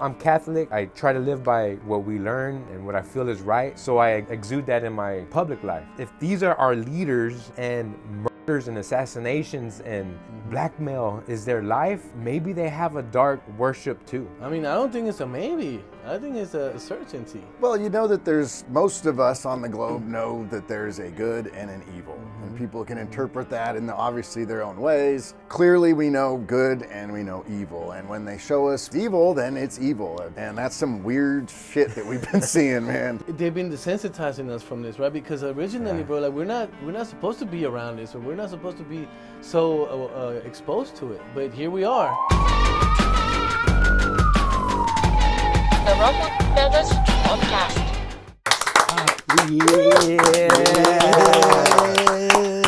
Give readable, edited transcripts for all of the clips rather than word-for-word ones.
I'm Catholic. I try to live by what we learn and what I feel is right, so I exude that in my public life. If these are our leaders and murders and assassinations and blackmail is their life, maybe they have a dark worship too. I mean, I don't think it's a maybe. I think it's a certainty. Well, you know that most of us on the globe know that there's a good and an evil. And people can interpret that in obviously their own ways. Clearly we know good and we know evil. And when they show us evil, then it's evil. And that's some weird shit that we've been seeing, man. They've been desensitizing us from this, right? Because originally, bro, like we're not supposed to be around this, or we're not supposed to be so exposed to it. But here we are. The Roman Brothers Podcast.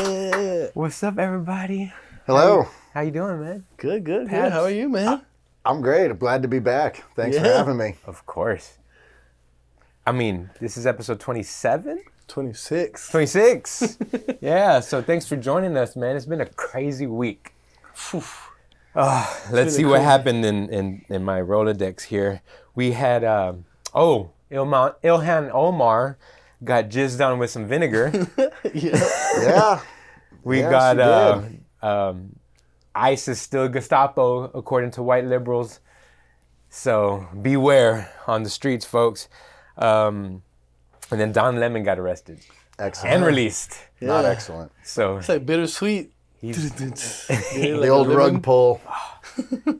Yeah. What's up, everybody? Hello. How you doing, man? Good. Pat, How are you, man? I'm great. I'm glad to be back. Thanks for having me. Of course. I mean, this is episode 27? 26. 26. Yeah, so thanks for joining us, man. It's been a crazy week. Let's see what happened in my Rolodex here. We had, Ilhan Omar got jizzed on with some vinegar. Yeah. We Yes, got ISIS still Gestapo, according to white liberals. So beware on the streets, folks. And then Don Lemon got arrested. Excellent. And released. Not excellent. So It's like bittersweet. he's, The old rug pull.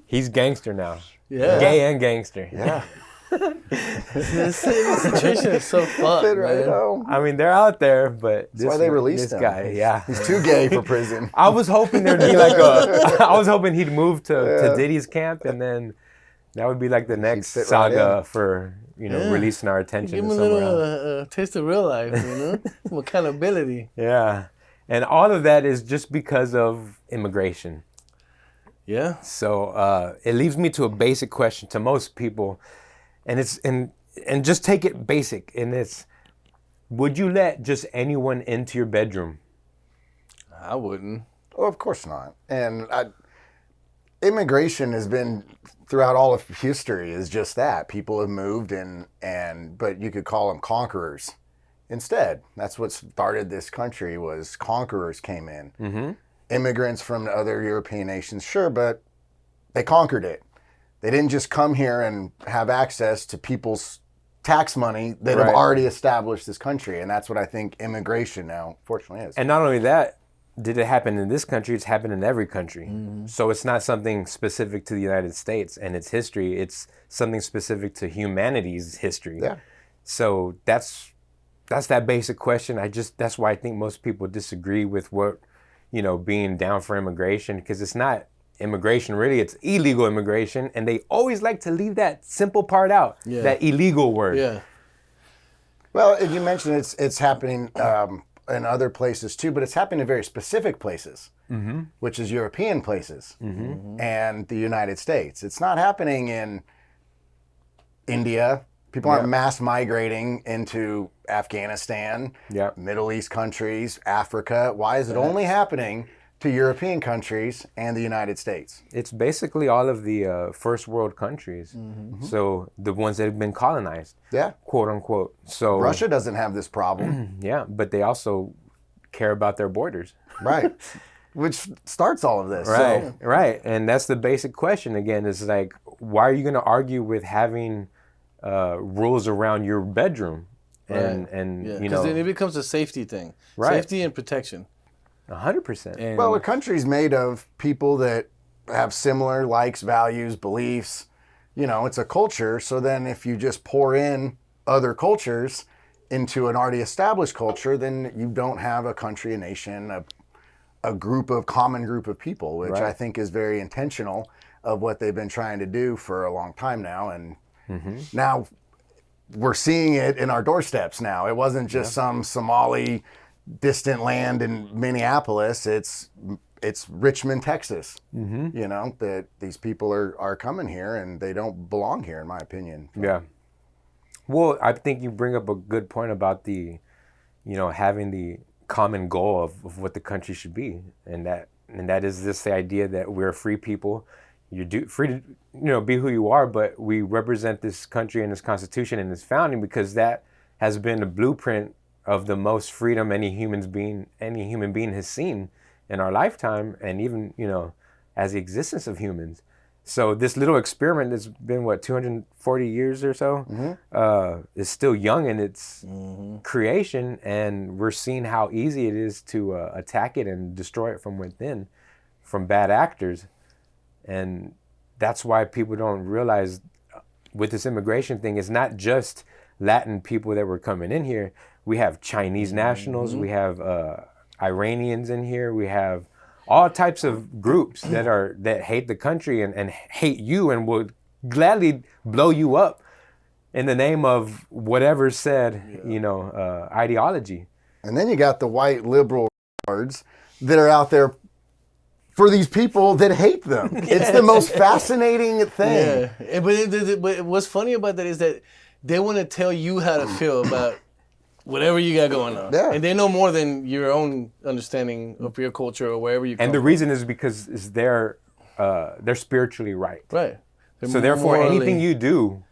he's gangster now. Yeah. Gay and gangster. Yeah. The situation is so fucked, Fit right man. home. I mean, they're out there, but That's why they released this him. guy, yeah. He's too gay for prison. I was hoping there'd be like I was hoping he'd move to Diddy's camp, and then that would be like the next fit right saga in. for, releasing our attention Give him to a somewhere else. little taste of real life, Some accountability. Yeah. And all of that is just because of immigration. Yeah. So it leaves me to a basic question to most people, and and just take it basic, and it's, would you let just anyone into your bedroom? I wouldn't. Well, of course not. And immigration has been throughout all of history is just that. People have moved but you could call them conquerors instead. That's what started this country, was conquerors came in. Mm-hmm. Immigrants from other European nations, sure, but they conquered it. They didn't just come here and have access to people's tax money that have Right. already established this country. And that's what I think immigration now, fortunately, is. And not only that, did it happen in this country, it's happened in every country. Mm-hmm. So it's not something specific to the United States and its history, it's something specific to humanity's history. Yeah. So that's that basic question. That's why I think most people disagree with what, being down for immigration, because it's not immigration really, it's illegal immigration, and they always like to leave that simple part out, that illegal word. Yeah. Well, and you mentioned it's happening in other places too, but it's happening in very specific places, which is European places and the United States. It's not happening in India. People aren't mass migrating into Afghanistan, Middle East countries, Africa. Why is it only happening to European countries and the United States? It's basically all of the first world countries. So the ones that have been colonized, Yeah. quote unquote. So Russia doesn't have this problem. yeah, but they also care about their borders. Right. Which starts all of this. Right, So, right. And that's the basic question again, is like, why are you going to argue with having rules around your bedroom? And Because then it becomes a safety thing. Right. Safety and protection. 100%. well, a country's made of people that have similar likes, values, beliefs. It's a culture. So then if you just pour in other cultures into an already established culture, then you don't have a country, a nation, a common group of people, which Right. I think is very intentional of what they've been trying to do for a long time now. And now we're seeing it in our doorsteps now. It wasn't just some Somali distant land in Minneapolis. It's Richmond, Texas. That these people are coming here and they don't belong here, in my opinion. Yeah. Well, I think you bring up a good point about the, having the common goal of what the country should be. And that is this the idea that we're free people, you're free to, be who you are, but we represent this country and this Constitution and this founding because that has been the blueprint of the most freedom any human being has seen in our lifetime, and even, as the existence of humans. So this little experiment that's been, 240 years or so, is still young in its creation, and we're seeing how easy it is to attack it and destroy it from within, from bad actors. And that's why people don't realize with this immigration thing, it's not just Latin people that were coming in here. We have Chinese nationals, we have Iranians in here, we have all types of groups that hate the country and hate you and will gladly blow you up in the name of whatever said, ideology. And then you got the white liberal cards that are out there for these people that hate them. It's the most fascinating thing. Yeah, but what's funny about that is that they want to tell you how to feel about whatever you got going on. Yeah. And they know more than your own understanding of your culture or wherever you come And the from. reason is because they're spiritually right. Right. They're So therefore, morally- anything you do,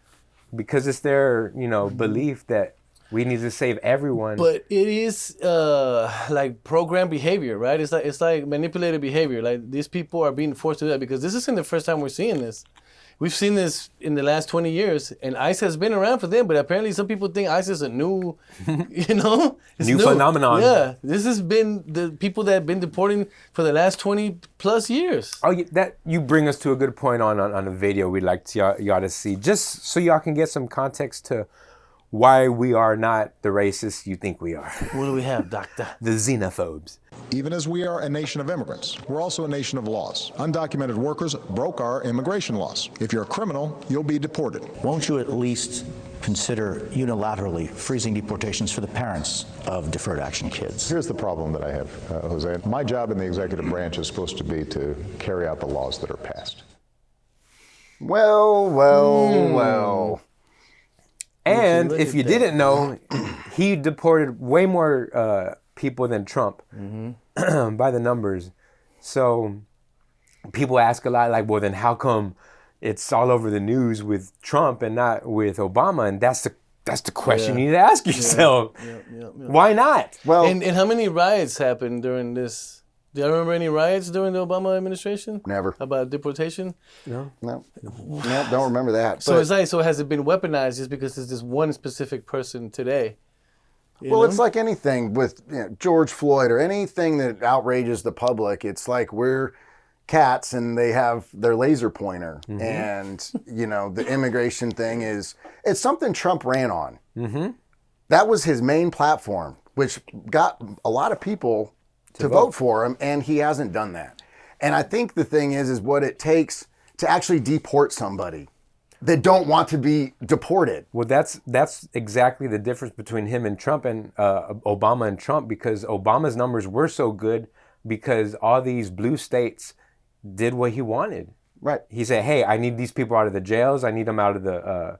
because it's their, belief that we need to save everyone. But it is like programmed behavior, right? It's like manipulated behavior. Like these people are being forced to do that because this isn't the first time we're seeing this. We've seen this in the last 20 years, and ICE has been around for them, but apparently some people think ICE is a new, it's New phenomenon. Yeah, this has been the people that have been deporting for the last 20 plus years. Oh, that you bring us to a good point on a video we'd like to y'all to see, just so y'all can get some context to why we are not the racists you think we are. What do we have, doctor? The xenophobes. Even as we are a nation of immigrants, we're also a nation of laws. Undocumented workers broke our immigration laws. If you're a criminal, you'll be deported. Won't you at least consider unilaterally freezing deportations for the parents of deferred action kids? Here's the problem that I have, Jose. My job in the executive branch is supposed to be to carry out the laws that are passed. Well. And look if at you that. didn't know, he deported way more people than Trump by the numbers. So people ask a lot, like, well, then how come it's all over the news with Trump and not with Obama? And that's the question you need to ask yourself. Why not? Well, And how many riots happened during this? Do you remember any riots during the Obama administration? Never. About deportation? no, don't remember that. So But- it's like, so has it been weaponized just because it's this one specific person today? You Well, know? it's like anything with George Floyd or anything that outrages the public. It's like we're cats and they have their laser pointer. And, the immigration thing it's something Trump ran on. That was his main platform, which got a lot of people to vote for him, and he hasn't done that. And I think the thing is what it takes to actually deport somebody that don't want to be deported. Well, that's exactly the difference between him and Trump and Obama and Trump, because Obama's numbers were so good because all these blue states did what he wanted. Right. He said, "Hey, I need these people out of the jails. I need them out of the,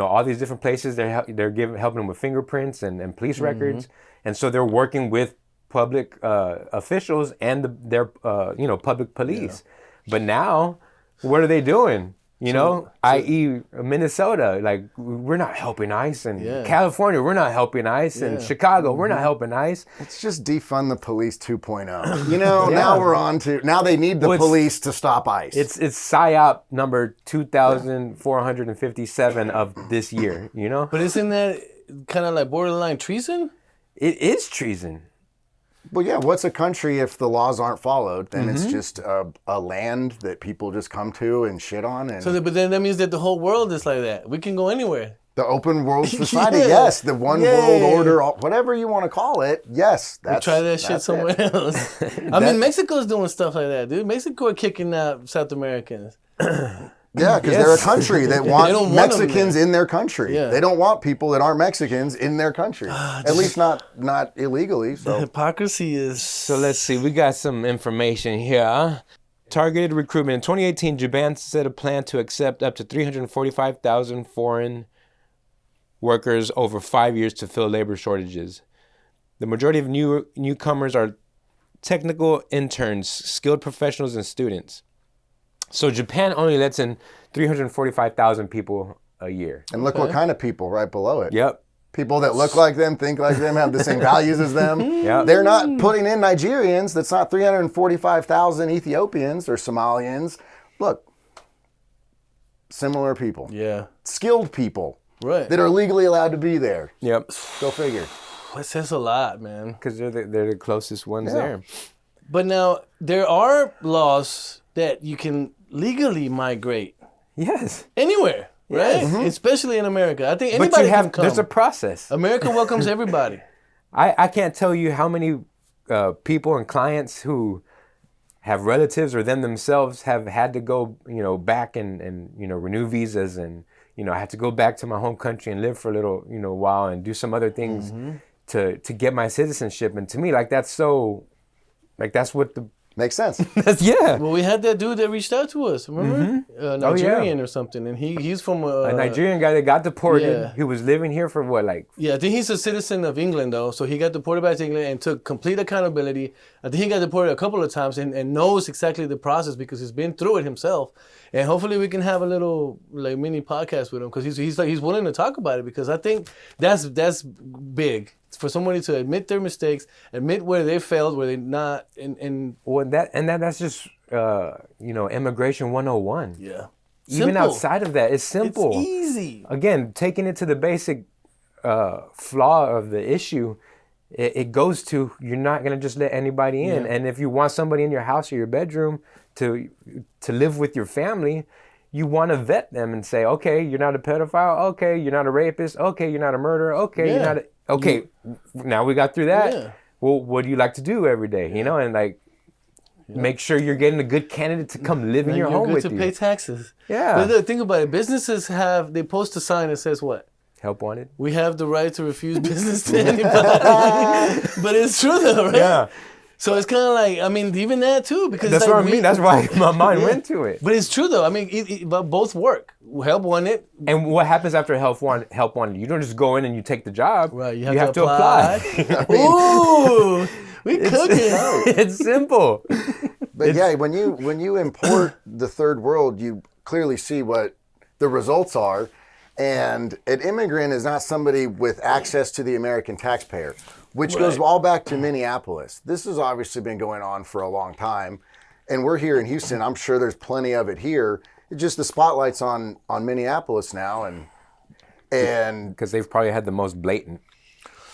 all these different places. They're helping them with fingerprints and police records, and so they're working with public officials and their public police. But now, what are they doing? I.e. Minnesota, like we're not helping ICE, and California, we're not helping ICE, and Chicago, we're not helping ICE. It's just defund the police 2.0. Now we're on to, now they need the police to stop ICE. It's PSYOP number 2,457 of this year, But isn't that kind of like borderline treason? It is treason. Well, yeah, what's a country if the laws aren't followed? Then it's just a land that people just come to and shit on. And But then that means that the whole world is like that. We can go anywhere. the open world society, Yeah. yes. The one world order, whatever you want to call it, yes. We try that shit somewhere else. I mean, Mexico's doing stuff like that, dude. Mexico are kicking out South Americans. Yeah, because they're a country that don't want want them Mexicans there. in their country. Yeah. They don't want people that aren't Mexicans in their country. At least not illegally. The So hypocrisy is... So let's see, we got some information here. Targeted recruitment. In 2018, Japan set a plan to accept up to 345,000 foreign workers over 5 years to fill labor shortages. The majority of newcomers are technical interns, skilled professionals, and students. So Japan only lets in 345,000 people a year. And look what kind of people right below it. Yep. People that look like them, think like them, have the same values as them. Yep. They're not putting in Nigerians. That's not 345,000 Ethiopians or Somalians. Look, similar people. Yeah. Skilled people. Right. That are legally allowed to be there. Yep. Go figure. That says a lot, man. Because they're the closest ones there. But now, there are laws that you can legally migrate Yes. anywhere, right? Yes. Especially in America. I think But anybody you have, can come. there's a process. America welcomes everybody. I can't tell you how many people and clients who have relatives or them themselves have had to go, back and renew visas and, I had to go back to my home country and live for a little, while and do some other things to get my citizenship. And to me, that's what the... Makes sense. Yeah. Well, we had that dude that reached out to us, remember? Nigerian or something. And he's from... A Nigerian guy that got deported. yeah. He was living here for what, Yeah, I think he's a citizen of England, though. So he got deported back to England and took complete accountability. I think he got deported a couple of times and knows exactly the process because he's been through it himself. And hopefully we can have a little mini podcast with him because he's willing to talk about it because I think that's big for somebody to admit their mistakes, admit where they failed, where they not, that's just immigration 101. Yeah. Even Simple. outside of that, it's simple. It's easy. Again, taking it to the basic flaw of the issue, it goes to you're not gonna just let anybody in. Yeah. And if you want somebody in your house or your bedroom to live with your family, you want to vet them and say, okay, you're not a pedophile. Okay, you're not a rapist. Okay, you're not a murderer. Okay, you're not. Now we got through that. Yeah. Well, what do you like to do every day? And make sure you're getting a good candidate to come live in your home with you're you. good to pay taxes. Yeah. But look, think about it. Businesses they post a sign that says what? Help wanted. We have the right to refuse business to anybody. But it's true though, right? Yeah. So it's kind of even that too, because That's what I mean. That's why my mind went to it. But it's true though. But both work. Help wanted. And what happens after help wanted? You don't just go in and you take the job. Right. You You have to apply. Ooh, we cooking. It's simple. But when you import the third world, you clearly see what the results are. And an immigrant is not somebody with access to the American taxpayer, which goes all back to Minneapolis. This has obviously been going on for a long time. And we're here in Houston. I'm sure there's plenty of it here. It's just the spotlight's on Minneapolis now. And Because they've probably had the most blatant.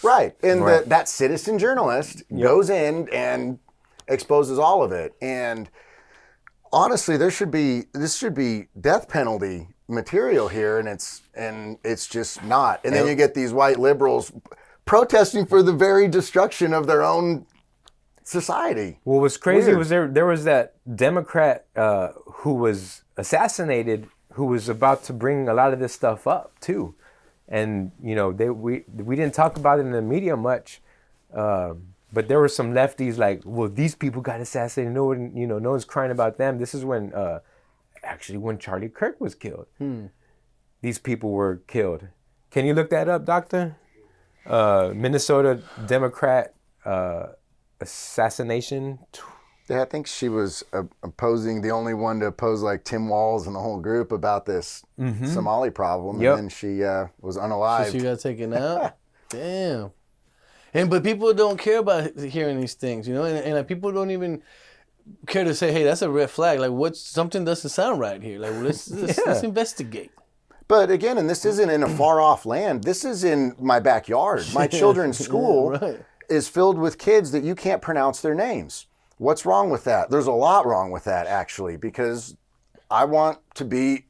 right. And Right. that citizen journalist goes in and exposes all of it. And honestly, this should be death penalty material here, and it's just not. And then you get these white liberals protesting for the very destruction of their own society. What was crazy Weird. was there was that Democrat who was assassinated, who was about to bring a lot of this stuff up too, and we didn't talk about it in the media much, but there were some lefties like, well, these people got assassinated. No one, no one's crying about them. This is when when Charlie Kirk was killed. These people were killed. Can you look that up, Doctor? Minnesota Democrat assassination. Yeah, I think she was opposing, the only one to oppose like Tim Walz and the whole group about this Somali problem. Yep. And then she was unalived. She got taken out. Damn. But people don't care about hearing these things, and people don't even care to say, hey, that's a red flag. Like, something doesn't sound right here. Like, let's investigate. But again, and this isn't in a far off land. This is in my backyard. My children's school is filled with kids that you can't pronounce their names. What's wrong with that? There's a lot wrong with that, actually, because I want to be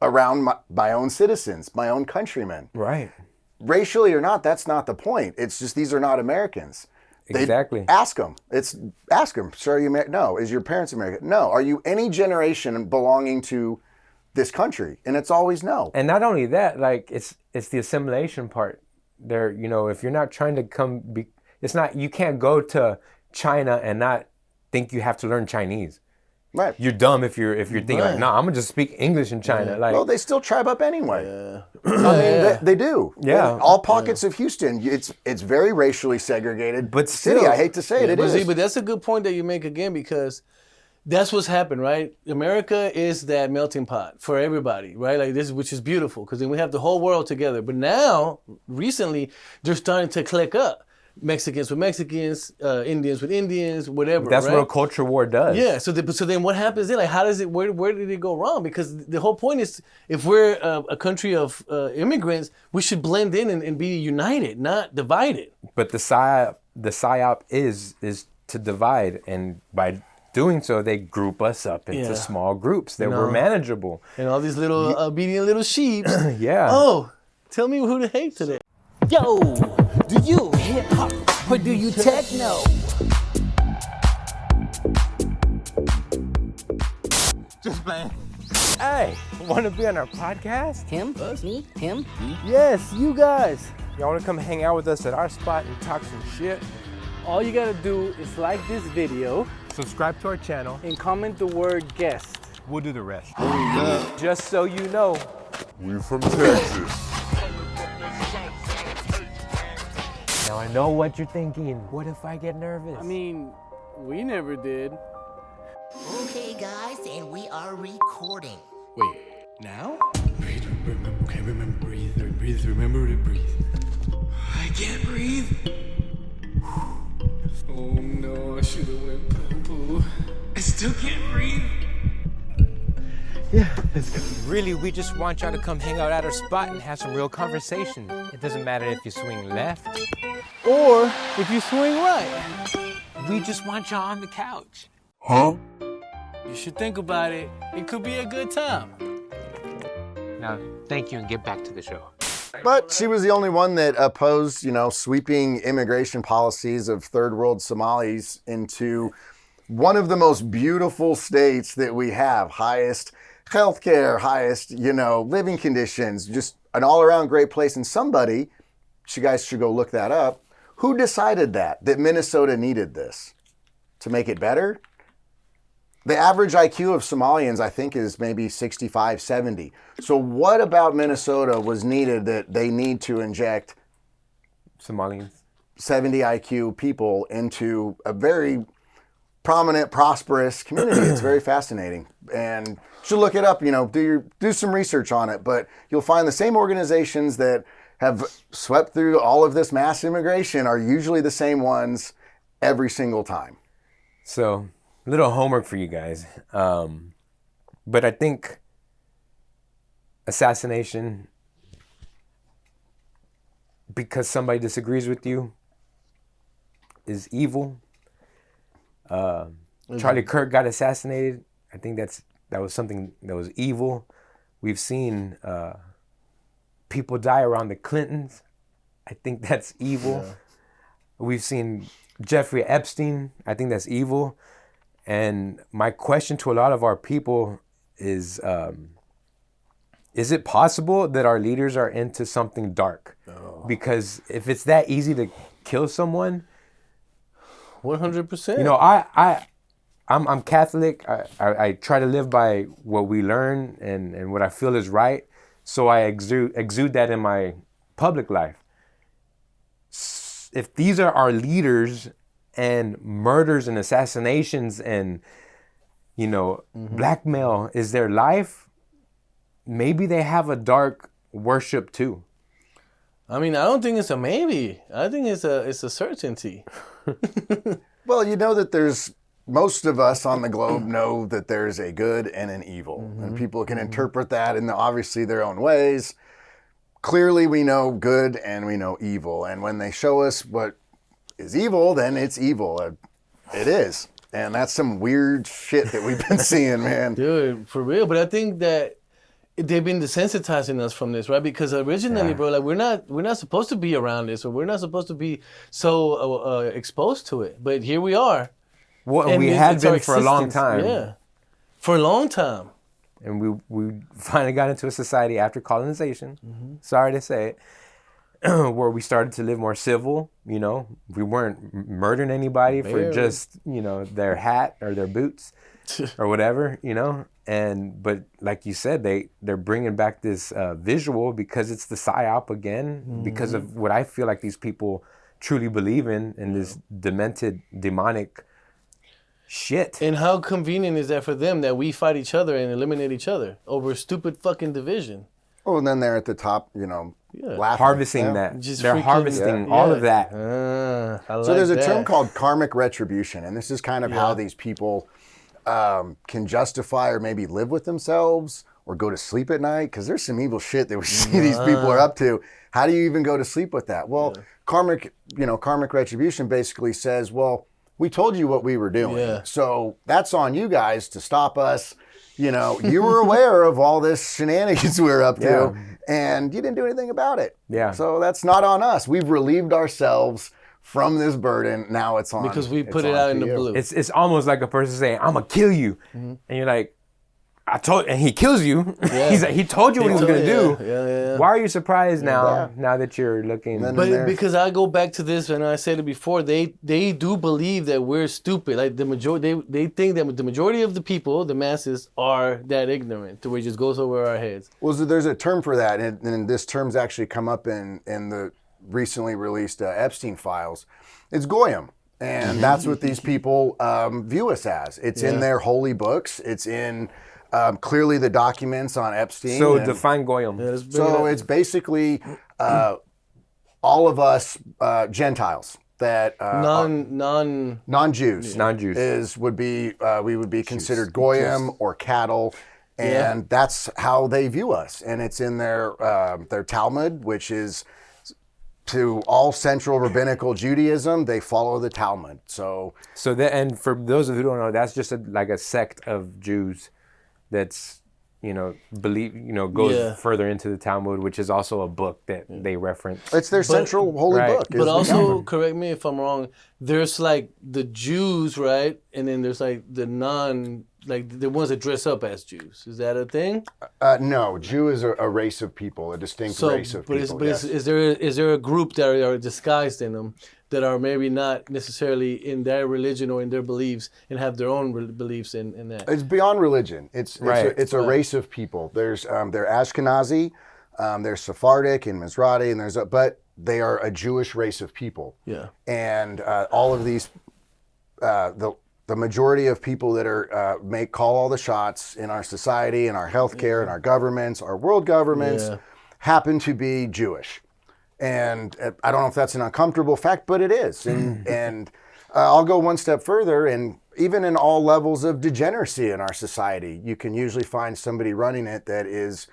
around my own citizens, my own countrymen. Right. Racially or not, that's not the point. It's just these are not Americans. Exactly. Ask them. Ask them. So are you American? No. Is your parents American? No. Are you any generation belonging to this country? And it's always no. And not only that, like it's the assimilation part. There, if you're not trying to it's not, you can't go to China and not think you have to learn Chinese. Right. You're dumb if you're thinking like, no, I'm gonna just speak English in China. Like, Well, they still tribe up anyway. Yeah. I mean, they do. Yeah. In all pockets of Houston, it's very racially segregated. But city, still. I hate to say it, it But is. see, but that's a good point that you make again, because that's what's happened, right? America is that melting pot for everybody, right? Like this, which is beautiful, because then we have the whole world together. But now, recently, they're starting to click up. Mexicans with Mexicans, Indians with Indians, whatever. That's right? what a culture war does. Yeah. So then what happens then? Like, how does it? Where did it go wrong? Because the whole point is, if we're a country of immigrants, we should blend in and be united, not divided. But the psyop is to divide, and by doing so, they group us up into small groups that were manageable. And all these little obedient little sheep. Yeah. Oh, tell me who to hate today. Yo, do you hip hop or do you techno? Just playing. Hey, want to be on our podcast? Him, me, him. Yes, you guys. Y'all want to come hang out with us at our spot and talk some shit? All you gotta do is like this video Subscribe to our channel. and comment the word guest. We'll do the rest. Just so you know, We're from Texas. now I know what you're thinking. What if I get nervous? I mean, we never did. Okay, guys, and we are recording. Wait, now? Breathe, remember, okay, remember, breathe, remember to breathe. I can't breathe. Oh no, I should have went poo-poo. I still can't breathe. Really, we just want y'all to come hang out at our spot and have some real conversation. It doesn't matter if you swing left. Or if you swing right. We just want y'all on the couch. Huh? You should think about it. It could be a good time. Now, thank you and get back to the show. But she was the only one that opposed, sweeping immigration policies of third world Somalis into one of the most beautiful states that we have. Highest healthcare, highest, living conditions, just an all-around great place. And somebody, you guys should go look that up, who decided that Minnesota needed this to make it better? The average IQ of Somalians, I think, is maybe 65, 70. So what about Minnesota was needed that they need to inject Somalians. 70 IQ people into a very prominent, prosperous community? It's very fascinating. And you should look it up, do some research on it. But you'll find the same organizations that have swept through all of this mass immigration are usually the same ones every single time. So, a little homework for you guys. But I think assassination, because somebody disagrees with you, is evil. Charlie Kirk got assassinated. I think that was something that was evil. We've seen people die around the Clintons. I think that's evil. Yeah. We've seen Jeffrey Epstein. I think that's evil. And my question to a lot of our people is it possible that our leaders are into something dark? Oh. Because if it's that easy to kill someone, 100%. I'm Catholic. I try to live by what we learn and what I feel is right. So I exude that in my public life. If these are our leaders and murders and assassinations and, blackmail is their life, maybe they have a dark worship too. I mean, I don't think it's a maybe. I think it's a certainty. Well, that there's, most of us on the globe know that there's a good and an evil. Mm-hmm. And people can interpret that in obviously their own ways. Clearly we know good and we know evil. And when they show us what is evil, then it's evil. It is. And that's some weird shit that we've been seeing, man. Dude, for real. But I think that they've been desensitizing us from this, right? Because originally, bro, like we're not supposed to be around this, or we're not supposed to be so exposed to it. But here we are. Well, we had been for a long time. Yeah, for a long time. And we finally got into a society after colonization. Mm-hmm. Sorry to say it. Where we started to live more civil, we weren't murdering anybody for just, their hat or their boots or whatever, but like you said, they're bringing back this visual because it's the psyop again, because of what I feel like these people truly believe in this demented, demonic shit. And how convenient is that for them that we fight each other and eliminate each other over stupid fucking division? Oh, and then they're at the top, laughing. Harvesting that. They're harvesting all of that. So there's a term called karmic retribution, and this is kind of how these people can justify or maybe live with themselves or go to sleep at night, because there's some evil shit that we see these people are up to. How do you even go to sleep with that? Well, karmic retribution basically says, well, we told you what we were doing, so that's on you guys to stop us. You were aware of all this shenanigans we were up to, and you didn't do anything about it. Yeah. So that's not on us. We've relieved ourselves from this burden. Now it's on because we put it out in the blue. It's almost like a person saying, "I'm gonna kill you," and you're like, and he kills you. He's like, he told you what he was gonna do. Yeah. Why are you surprised now that you're looking? But because I go back to this, and I said it before, they do believe that we're stupid. Like the majority, they think that the majority of the people, the masses, are that ignorant to where it just goes over our heads. Well, so there's a term for that, and this term's actually come up in the recently released Epstein files. It's goyim. And that's what these people view us as. It's in their holy books. It's in clearly the documents on Epstein. So define goyim. So it's basically all of us Gentiles that non-Jews. Non-Jews would be we would be considered goyim or cattle, and that's how they view us. And it's in their Talmud, which is to all central rabbinical Judaism, they follow the Talmud. So and for those of you who don't know, that's just like a sect of Jews that's goes further into the Talmud, which is also a book that they reference. It's their central holy book. But also, correct me if I'm wrong, there's like the Jews, right? And then there's like the the ones that dress up as Jews. Is that a thing? No, Jew is a race of people, a distinct race of people. But is there a group that are disguised in them that are maybe not necessarily in their religion or in their beliefs and have their own beliefs in that? It's beyond religion. It's a race of people. There's they're Ashkenazi, there's Sephardic and Mizrahi, and but they are a Jewish race of people. Yeah. And all of these the majority of people that are call all the shots in our society, in our healthcare, in our governments, our world governments, happen to be Jewish. And I don't know if that's an uncomfortable fact, but it is. And I'll go one step further, and even in all levels of degeneracy in our society, you can usually find somebody running it that is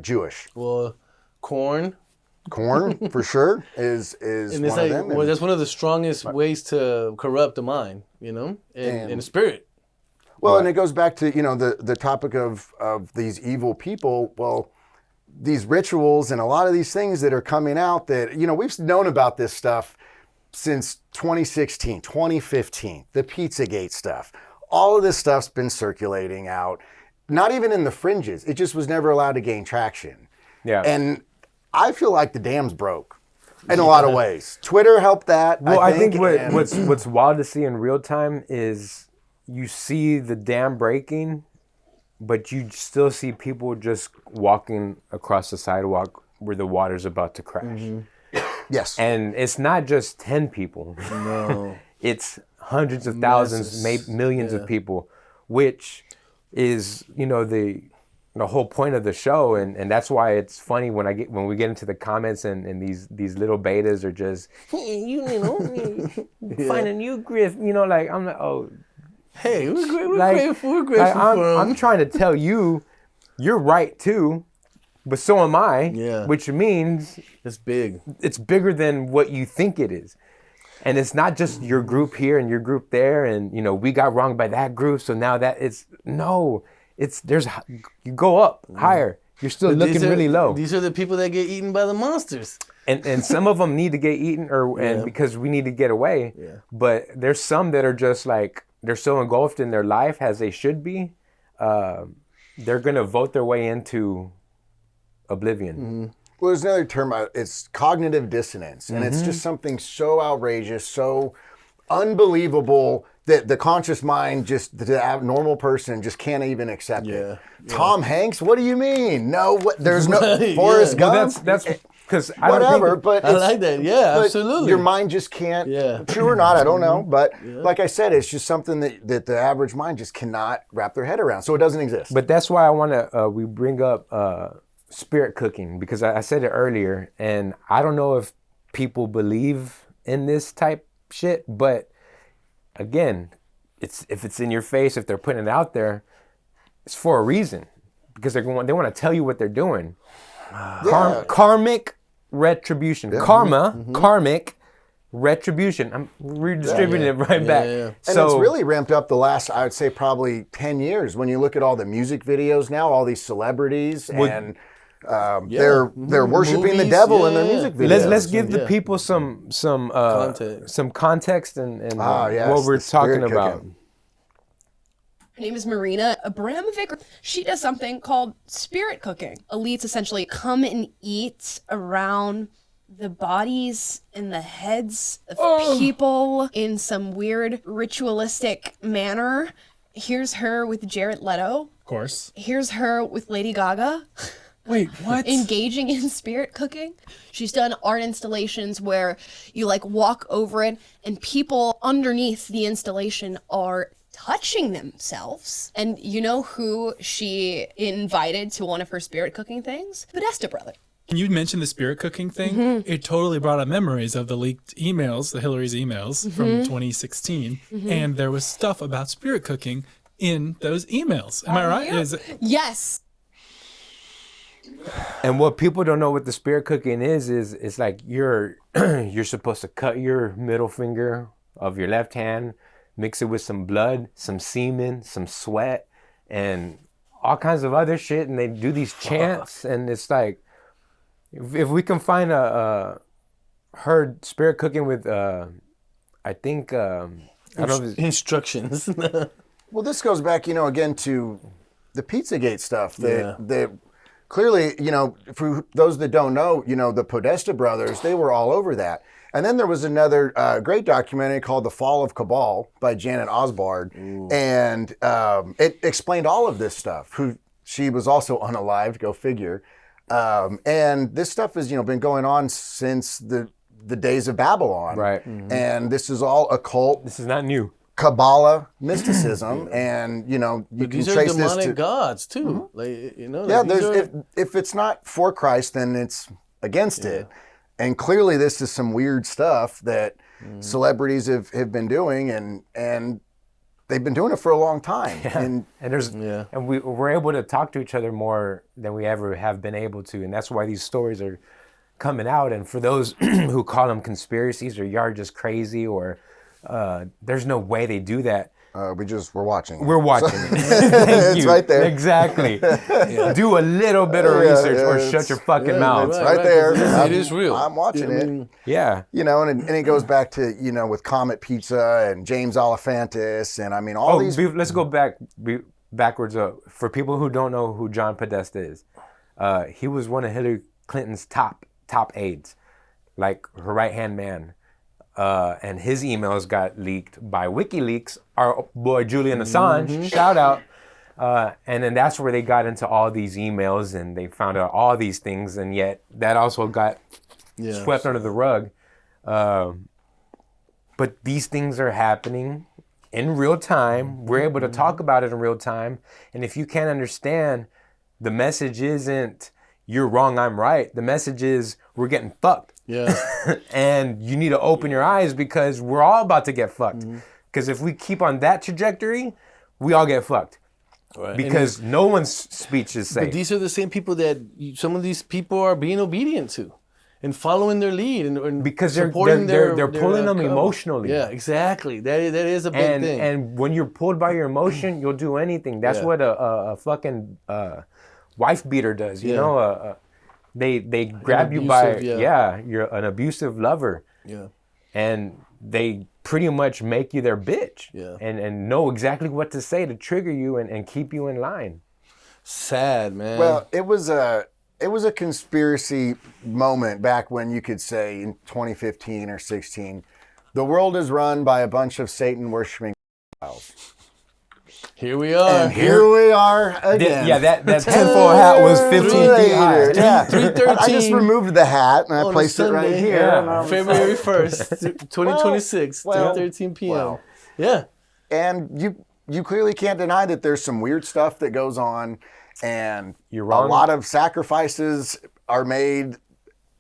Jewish. Well, corn for sure is and one of them. Well, that's one of the strongest ways to corrupt the mind, and the spirit. Well, and it goes back to the topic of these evil people. Well, these rituals and a lot of these things that are coming out that we've known about this stuff since 2016, 2015, the Pizzagate stuff. All of this stuff's been circulating out, not even in the fringes. It just was never allowed to gain traction. Yeah. And I feel like the dam's broke in a lot of ways. Twitter helped that. Well, I think what's wild to see in real time is you see the dam breaking, but you still see people just walking across the sidewalk where the water's about to crash. Mm-hmm. Yes. And it's not just 10 people. No. It's hundreds of thousands, maybe millions of people, which is, the whole point of the show, and that's why it's funny when we get into the comments and these little betas are just find a new grift, like I'm like, oh, hey, we're grateful for I'm trying to tell you, you're right too, but so am I. Yeah. Which means it's big. It's bigger than what you think it is. And it's not just your group here and your group there, and we got wronged by that group, so now that you go up higher. You're still looking really low. These are the people that get eaten by the monsters. And some of them need to get eaten because we need to get away. Yeah. But there's some that are just like, they're so engulfed in their life as they should be. They're going to vote their way into oblivion. Mm-hmm. Well, there's another term, it's cognitive dissonance. And it's just something so outrageous, so unbelievable that the conscious mind, just the normal person, just can't even accept it. Tom Hanks, what do you mean? No, there's no Forrest Gump. Well, because whatever. But I like that. Yeah, but absolutely. Your mind just can't. Yeah. True or not, I don't know. But like I said, it's just something that the average mind just cannot wrap their head around. So it doesn't exist. But that's why I want to. We bring up spirit cooking because I said it earlier, and I don't know if people believe in this type shit, but again, if it's in your face, if they're putting it out there, it's for a reason because they want to tell you what they're doing. Karmic retribution, karmic retribution. I'm redistributing it right back. And it's really ramped up the last, I would say, probably 10 years. When you look at all the music videos now, all these celebrities, and they're worshiping the devil in their music videos. Let's give the people some context and what we're talking about. Her name is Marina Abramovic. She does something called spirit cooking. Elites essentially come and eat around the bodies and the heads of people in some weird ritualistic manner. Here's her with Jared Leto. Of course. Here's her with Lady Gaga. Wait, what? Engaging in spirit cooking. She's done art installations where you like walk over it and people underneath the installation are touching themselves. And you know who she invited to one of her spirit cooking things? Podesta brother. When you mentioned the spirit cooking thing, it totally brought up memories of the leaked emails, the Hillary's emails from 2016. And there was stuff about spirit cooking in those emails. Am I right? Yeah. Yes. And what people don't know what the spirit cooking is it's like you're supposed to cut your middle finger of your left hand, mix it with some blood, some semen, some sweat, and all kinds of other shit, and they do these chants, and it's like, if we can find her spirit cooking with, I think, I don't know if it's instructions. Well, this goes back, again to the Pizzagate stuff. That clearly, for those that don't know, the Podesta brothers, they were all over that. And then there was another great documentary called The Fall of Cabal by Janet Osbard. And it explained all of this stuff. She was also unalived, go figure. And this stuff has, been going on since the days of Babylon. Right. And this is all occult. This is not new. Kabbalah mysticism, and you but can these trace are this demonic to gods too. Like if it's not for Christ, then it's against it. And clearly, this is some weird stuff that celebrities have been doing, and they've been doing it for a long time. And we're able to talk to each other more than we ever have been able to, and that's why these stories are coming out. And for those who call them conspiracies or you're just crazy or there's no way they do that. We're watching. We're watching it. It's right there. Exactly. Do a little bit of research or shut your fucking mouth. It's right there. It is real. I'm watching it. Yeah. And it goes back to, with Comet Pizza and James Alefantis and all these. Let's go backwards. For people who don't know who John Podesta is, he was one of Hillary Clinton's top aides, like her right-hand man. And his emails got leaked by WikiLeaks, our boy Julian Assange, shout out. And then that's where they got into all these emails and they found out all these things, and yet that also got swept under the rug. But these things are happening in real time. We're able to talk about it in real time. And if you can't understand, the message isn't you're wrong, I'm right. The message is we're getting fucked. Yeah. And you need to open your eyes because we're all about to get fucked. Because if we keep on that trajectory, we all get fucked. Right. Because no one's speech is safe. But these are the same people that some of these people are being obedient to and following their lead and because they're supporting they're pulling them emotionally. Yeah, exactly. That is a big thing. And when you're pulled by your emotion, you'll do anything. That's what a fucking wife beater does. You know, they grab you by you're an abusive lover. Yeah. And they pretty much make you their bitch. Yeah. And know exactly what to say to trigger you and keep you in line. Sad, man. Well, it was a conspiracy moment back when you could say in 2015 or 16, the world is run by a bunch of Satan worshiping pedophiles. Here we are. And here we are again. Yeah, that tinfoil hat was 15 feet high. Yeah. 3:13. I just removed the hat and I on placed it right Sunday, here. Yeah. And I was February 1st, 2026, well, 3:13 p.m. well. Yeah. And you clearly can't deny that there's some weird stuff that goes on, and You're wrong. a lot of sacrifices are made.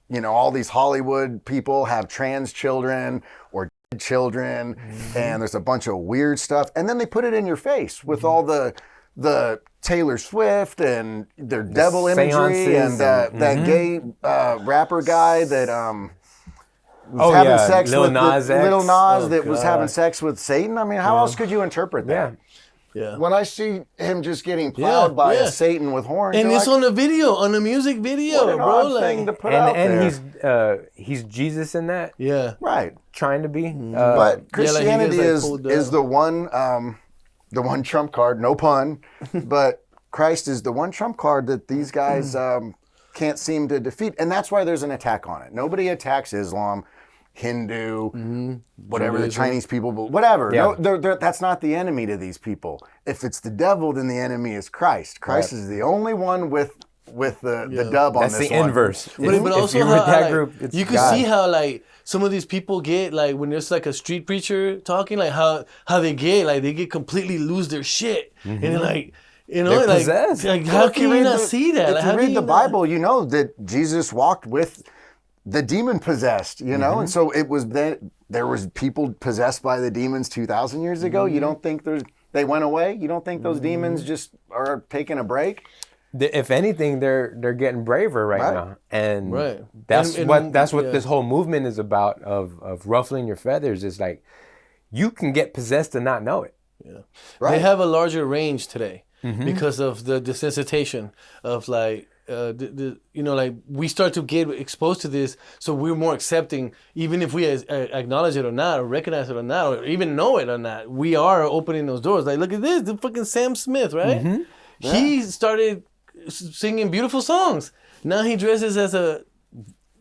You know, all these Hollywood people have trans children or dead children, and there's a bunch of weird stuff, and then they put it in your face with all the Taylor Swift and their devil imagery and that gay rapper guy that was having sex Lil with Nas X. Lil Nas Oh, that was God. having sex with Satan. I mean, how else could you interpret that? Yeah. When I see him just getting plowed by a Satan with horns, And you're it's like, on a video, on a music video, what an bro. odd thing to Like, put out there. And he's Jesus in that, yeah. Right. trying to be. But Christianity gets, like, pulled is down. the one trump card, no pun, but Christ is the one trump card that these guys can't seem to defeat. And that's why there's an attack on it. Nobody attacks Islam, Hindu, whatever, the Judaism. Chinese people, whatever. Yeah. No, that's not the enemy to these people. If it's the devil, then the enemy is Christ. Christ is the only one with the dub on That's this the one. inverse. But If also you're how, with that like, group, it's you can God. see how like some of these people get like when there's like a street preacher talking, like how they get completely lose their shit and they're like, you know, They're like, possessed. like how can you not see that? If Like, you how read can the you not- Bible, you know that Jesus walked with the demon possessed, you know, and so it was that there was people possessed by the demons 2,000 years ago. You don't think they went away? You don't think those demons just are taking a break? If anything, they're getting braver right now, and Right. that's And- what yeah. this whole movement is about of ruffling your feathers. Is like you can get possessed and not know it. They have a larger range today because of the desensitization of like you know, like we start to get exposed to this, so we're more accepting, even if we acknowledge it or not, or recognize it or not, or even know it or not. We are opening those doors. Like, look at this, the fucking Sam Smith, right? He started singing beautiful songs. Now he dresses as a.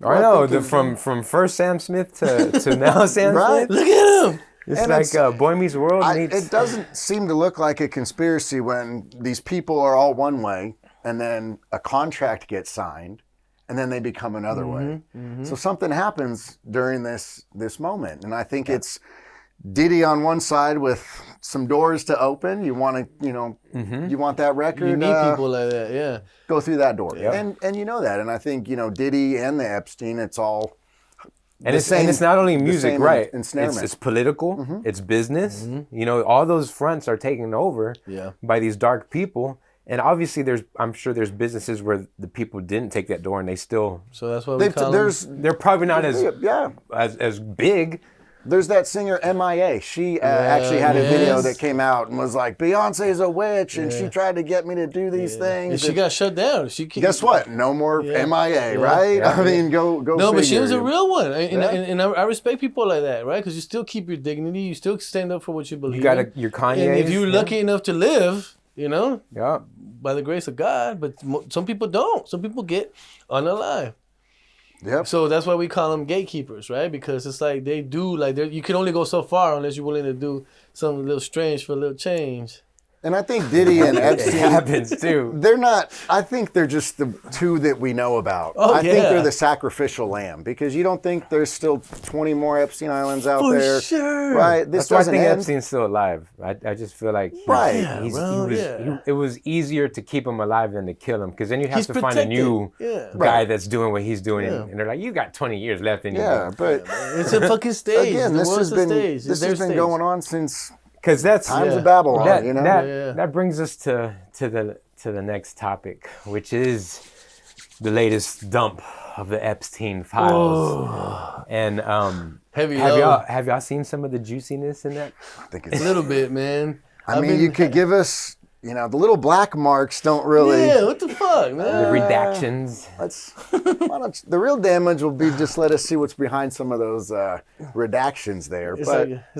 I know from first Sam Smith to now Sam Right. Smith. Look at him. It's And like Boy Meets World meets. It doesn't seem to look like a conspiracy when these people are all one way and then a contract gets signed and then they become another way. So something happens during this moment. And I think it's Diddy on one side with some doors to open. You want to, you want that record. You need people like that, yeah. Go through that door. And you know that. And I think, Diddy and the Epstein, it's all. And it's not only music, right? Ensnarement. It's political, it's business. You know, all those fronts are taken over by these dark people. And obviously, I'm sure there's businesses where the people didn't take that door and they still. So that's why we call them. They're probably not as big. There's that singer MIA. She actually had a video that came out and was like, Beyonce's a witch, and she tried to get me to do these things. And she got shut down. Guess what? No more MIA, right? Yeah. I mean, go. No, but she figure. was a real one, and I respect people like that, right? Because you still keep your dignity, you still stand up for what you believe. You got in. your Kanye. And if you're lucky enough to live, yeah, by the grace of God, but some people don't. Some people get unalive. Yep. So that's why we call them gatekeepers, right? Because it's like they do, like you can only go so far unless you're willing to do something a little strange for a little change. And I think Diddy and Epstein happens too. They're not. I think they're just the two that we know about. I think they're the sacrificial lamb because you don't think there's still 20 more Epstein Islands out For there, sure. right? This That's why I doesn't think end. Epstein's still alive. I just feel like it was easier to keep him alive than to kill him because then you'd have to find a new guy that's doing what he's doing, and they're like, you got 20 years left in you. Yeah, but it's a fucking stage. Again, this has been stage. going on since. Because that's times of Babylon, that brings us to the next topic, which is the latest dump of the Epstein files. Oh. And have y'all seen some of the juiciness in that? I think it's a little bit, man. I mean, you could give us, the little black marks don't really. Yeah, what the fuck, man? The redactions. The real damage will be just let us see what's behind some of those redactions there. It's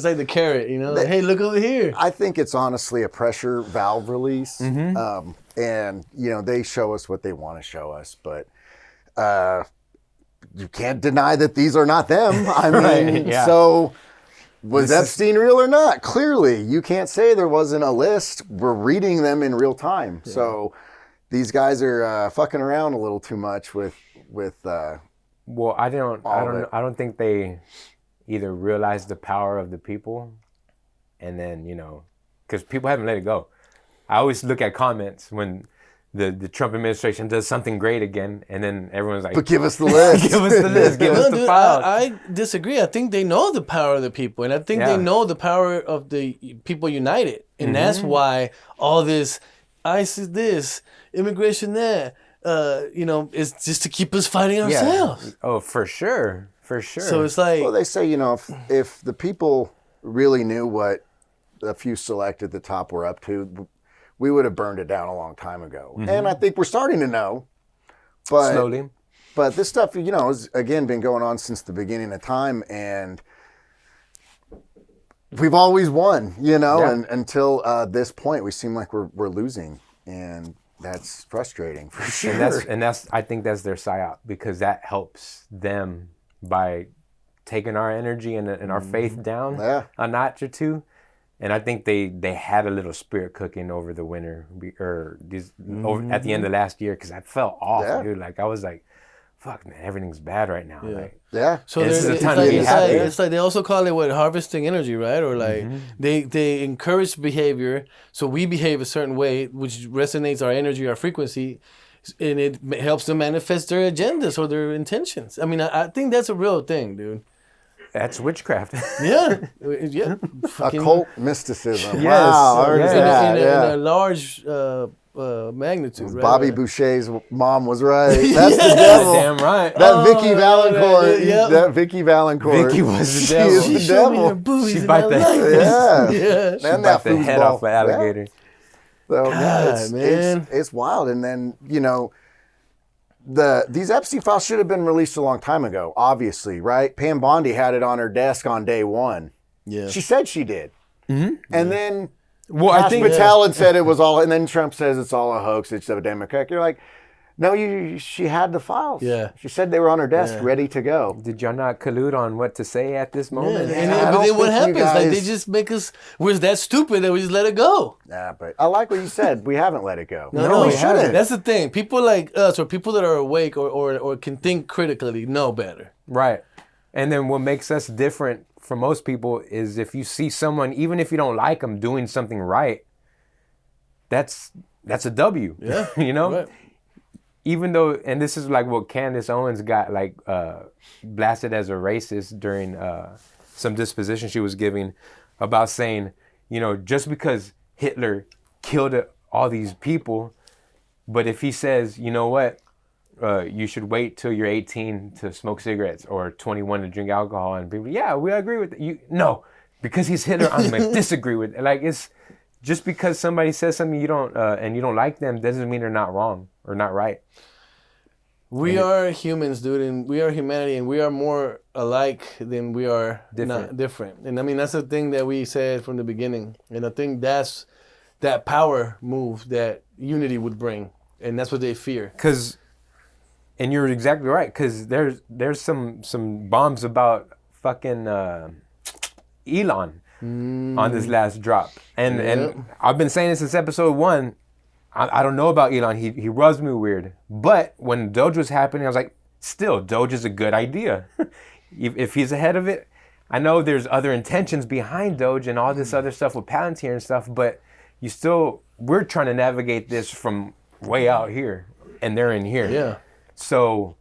like the carrot, like, hey, look over here. I think it's honestly a pressure valve release. And, they show us what they want to show us. But you can't deny that these are not them. I mean, so Was Epstein real or not? Clearly, you can't say there wasn't a list. We're reading them in real time. Yeah. So these guys are fucking around a little too much with. Well, I don't think they either realize the power of the people, and then because people haven't let it go. I always look at comments when the Trump administration does something great again, and then everyone's like, but give us the list. Give us the list. Give us the files. I disagree. I think they know the power of the people, and I think they know the power of the people united. And that's why all this ICE this, immigration that, is just to keep us fighting ourselves. Yeah. Oh, for sure. For sure. So it's like... Well, they say, if the people really knew what a few select at the top were up to, we would have burned it down a long time ago. And I think we're starting to know. But, slowly. But this stuff, has, again, been going on since the beginning of time. And we've always won, and until this point, we seem like we're losing. And that's frustrating for sure. And that's I think that's their psyop, because that helps them by taking our energy and our faith down a notch or two. And I think they had a little spirit cooking over the winter over at the end of last year, because I felt off, dude. Like I was like, fuck, man, everything's bad right now. So this is a time to be happy. It's like they also call it harvesting energy, right? Or like they encourage behavior, so we behave a certain way, which resonates our energy, our frequency, and it helps them manifest their agendas or their intentions. I mean, I think that's a real thing, dude. That's witchcraft. Yeah. Occult mysticism. Yes. Wow. In a large magnitude. Right? Bobby Boucher's mom was right. That's the devil. Damn right. That Vicky Valancourt. That Vicky Valancourt. Vicky was the devil. She is the devil. She bite the head. She bite the head off an alligator. So God, man. It's wild. And then these Epstein files should have been released a long time ago, obviously, right? Pam Bondi had it on her desk on day one. Yeah. She said she did. And then Patel said it was all, and then Trump says it's all a hoax, it's a Democrat. You're like, no, she had the files. Yeah. She said they were on her desk, ready to go. Did y'all not collude on what to say at this moment? But then what happens? Like they just make us, we're that stupid that we just let it go. Yeah, but I like what you said. We haven't let it go. No, we shouldn't. That's the thing. People like us, or people that are awake or can think critically, know better. Right. And then what makes us different from most people is if you see someone, even if you don't like them, doing something right, that's a W. Yeah. Right. Even though, and this is like what Candace Owens got like blasted as a racist during some disposition she was giving about saying, just because Hitler killed all these people, but if he says, you know what, you should wait till you're 18 to smoke cigarettes or 21 to drink alcohol, and people, yeah, we agree with you. No, because he's Hitler, I'm gonna disagree with it. Like it's just because somebody says something you don't and you don't like them doesn't mean they're not wrong or not right. We are humans, dude, and we are humanity, and we are more alike than we are not different. And I mean, that's the thing that we said from the beginning. And I think that's that power move that unity would bring, and that's what they fear. And you're exactly right, because there's some bombs about fucking Elon on this last drop. And I've been saying this since episode 1. I don't know about Elon. He rubs me weird. But when Doge was happening, I was like, still, Doge is a good idea. If he's ahead of it, I know there's other intentions behind Doge and all this other stuff with Palantir and stuff, but we're trying to navigate this from way out here, and they're in here. Yeah. So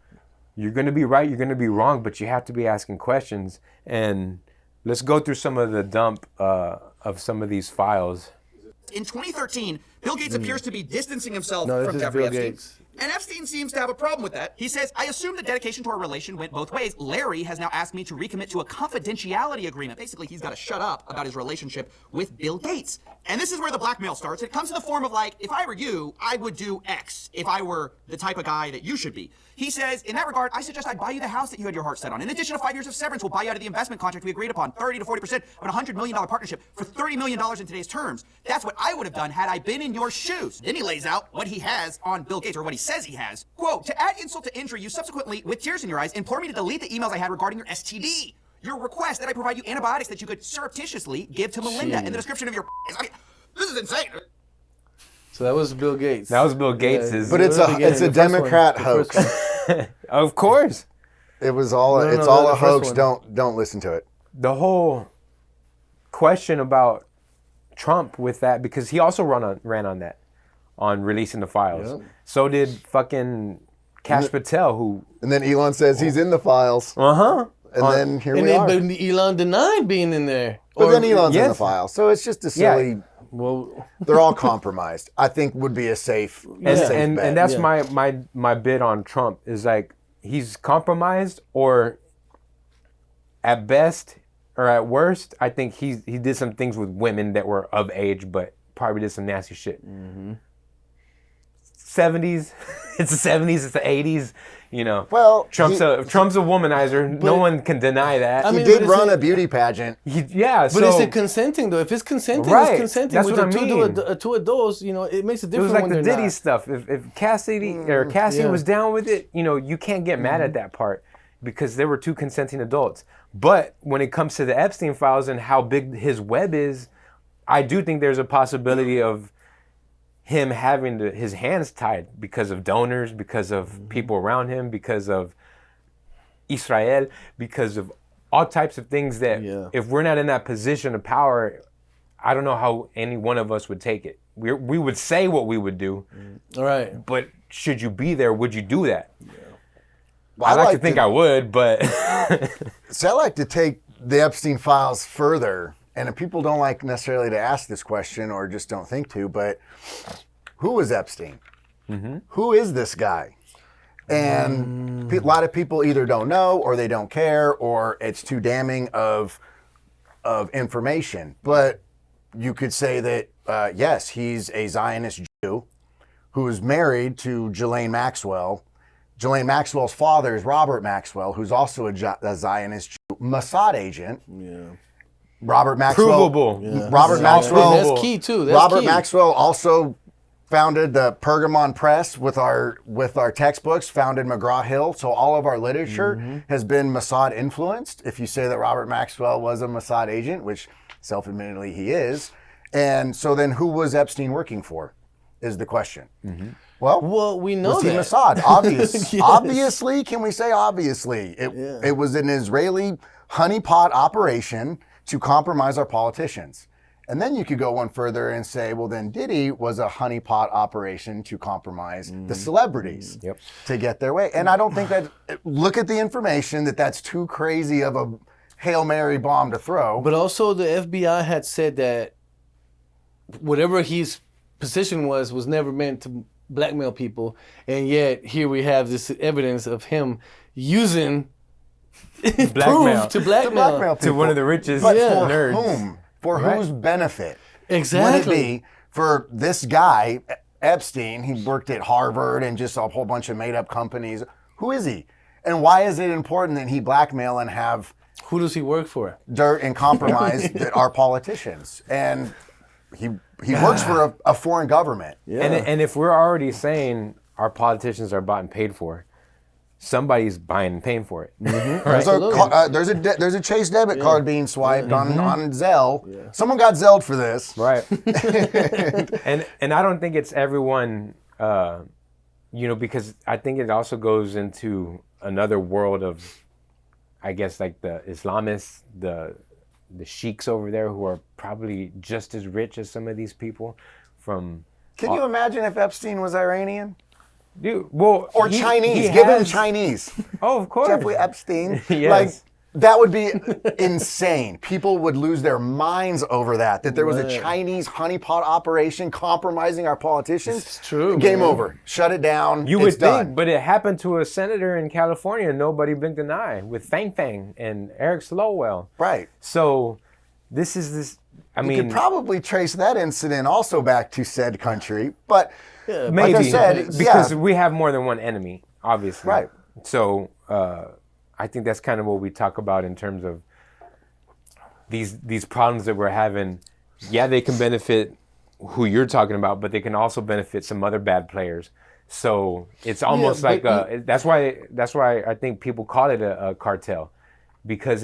you're going to be right, you're going to be wrong, but you have to be asking questions. And let's go through some of the dump of some of these files. In 2013, Bill Gates appears to be distancing himself from Jeffrey Epstein. And Epstein seems to have a problem with that. He says, I assume the dedication to our relation went both ways. Larry has now asked me to recommit to a confidentiality agreement. Basically, he's got to shut up about his relationship with Bill Gates. And this is where the blackmail starts. It comes in the form of like, if I were you, I would do X if I were the type of guy that you should be. He says, in that regard, I suggest I buy you the house that you had your heart set on. In addition to 5 years of severance, we'll buy you out of the investment contract we agreed upon, 30 to 40% of a $100 million partnership for $30 million in today's terms. That's what I would have done had I been in your shoes. Then he lays out what he has on Bill Gates, or what he says he has. Quote, to add insult to injury, you subsequently, with tears in your eyes, implore me to delete the emails I had regarding your STD. your request that I provide you antibiotics that you could surreptitiously give to Melinda in the description of your. I mean, this is insane. So that was Bill Gates. That was Bill Gates's. But it's a Democrat hoax. Of course. It was all a hoax. Don't listen to it. The whole question about Trump with that, because he also ran on that, on releasing the files. Yep. So did fucking Kash Patel, who. And then Elon says he's in the files. And then here we are. But Elon denied being in there. But then Elon's in the files. So it's just a silly. Yeah. Well, they're all compromised. I think would be a safe, bet. And that's my bid on Trump is like he's compromised, or at best or at worst, I think he did some things with women that were of age, but probably did some nasty shit. 70s, it's the 70s, it's the 80s. You know, well, Trump's a womanizer. No one can deny that. I mean, he did run a beauty pageant. But is it consenting though? If it's consenting, right. It's consenting. That's with what I mean. Two adults, you know, it makes a difference. It was like when the Diddy not. stuff. If Cassie was down with it, you know, you can't get mad at that part because there were two consenting adults. But when it comes to the Epstein files and how big his web is, I do think there's a possibility of him having his hands tied because of donors, because of people around him, because of Israel, because of all types of things that if we're not in that position of power, I don't know how any one of us would take it. We would say what we would do. All right. But should you be there, would you do that? Yeah. Well, I like to think I would, but... So I like to take the Epstein files further. And if people don't like necessarily to ask this question or just don't think to, but who was Epstein? Who is this guy? And a lot of people either don't know or they don't care or it's too damning of information. But you could say that, yes, he's a Zionist Jew who is married to Ghislaine Maxwell. Ghislaine Maxwell's father is Robert Maxwell, who's also a Zionist Jew, Mossad agent. Yeah. Robert Maxwell. Provable. Yeah. Robert Maxwell. That's key too. Maxwell also founded the Pergamon Press with our textbooks, founded McGraw-Hill. So all of our literature has been Mossad influenced. If you say that Robert Maxwell was a Mossad agent, which self-admittedly he is. And so then who was Epstein working for is the question. Well, we know was that. he Mossad? Obviously, can we say obviously? It was an Israeli honeypot operation to compromise our politicians. And then you could go one further and say, well, then Diddy was a honeypot operation to compromise the celebrities to get their way. And I don't think that, look at the information, that's too crazy of a Hail Mary bomb to throw. But also the FBI had said that whatever his position was never meant to blackmail people. And yet here we have this evidence of him using blackmail to blackmail people. To one of the richest but nerds. For whom? For whose benefit? Exactly. Would it be for this guy, Epstein? He worked at Harvard and just a whole bunch of made-up companies. Who is he? And why is it important that he blackmail and have... Who does he work for? Dirt and compromise our politicians. And he works for a foreign government. Yeah. And if we're already saying our politicians are bought and paid for, somebody's buying and paying for it. Right? There's a Chase debit card being swiped on Zelle. Yeah. Someone got Zelled for this. Right. and I don't think it's everyone, because I think it also goes into another world of, I guess, like the Islamists, the sheiks over there who are probably just as rich as some of these people from... Can you imagine if Epstein was Iranian? Dude, well, or Chinese. Give him Chinese. Oh, of course. Jeffrey Epstein. Yes. Like, that would be insane. People would lose their minds over that there was a Chinese honeypot operation compromising our politicians. It's true. Game over. Shut it down. You would done. think, but it happened to a senator in California. Nobody blinked an eye with Fang Fang and Eric Slowell. Right. So this. I mean, you could probably trace that incident also back to said country, but maybe, like I said, because we have more than one enemy, obviously. Right. So I think that's kind of what we talk about in terms of these problems that we're having. Yeah, they can benefit who you're talking about, but they can also benefit some other bad players. So it's almost that's why I think people call it a cartel, because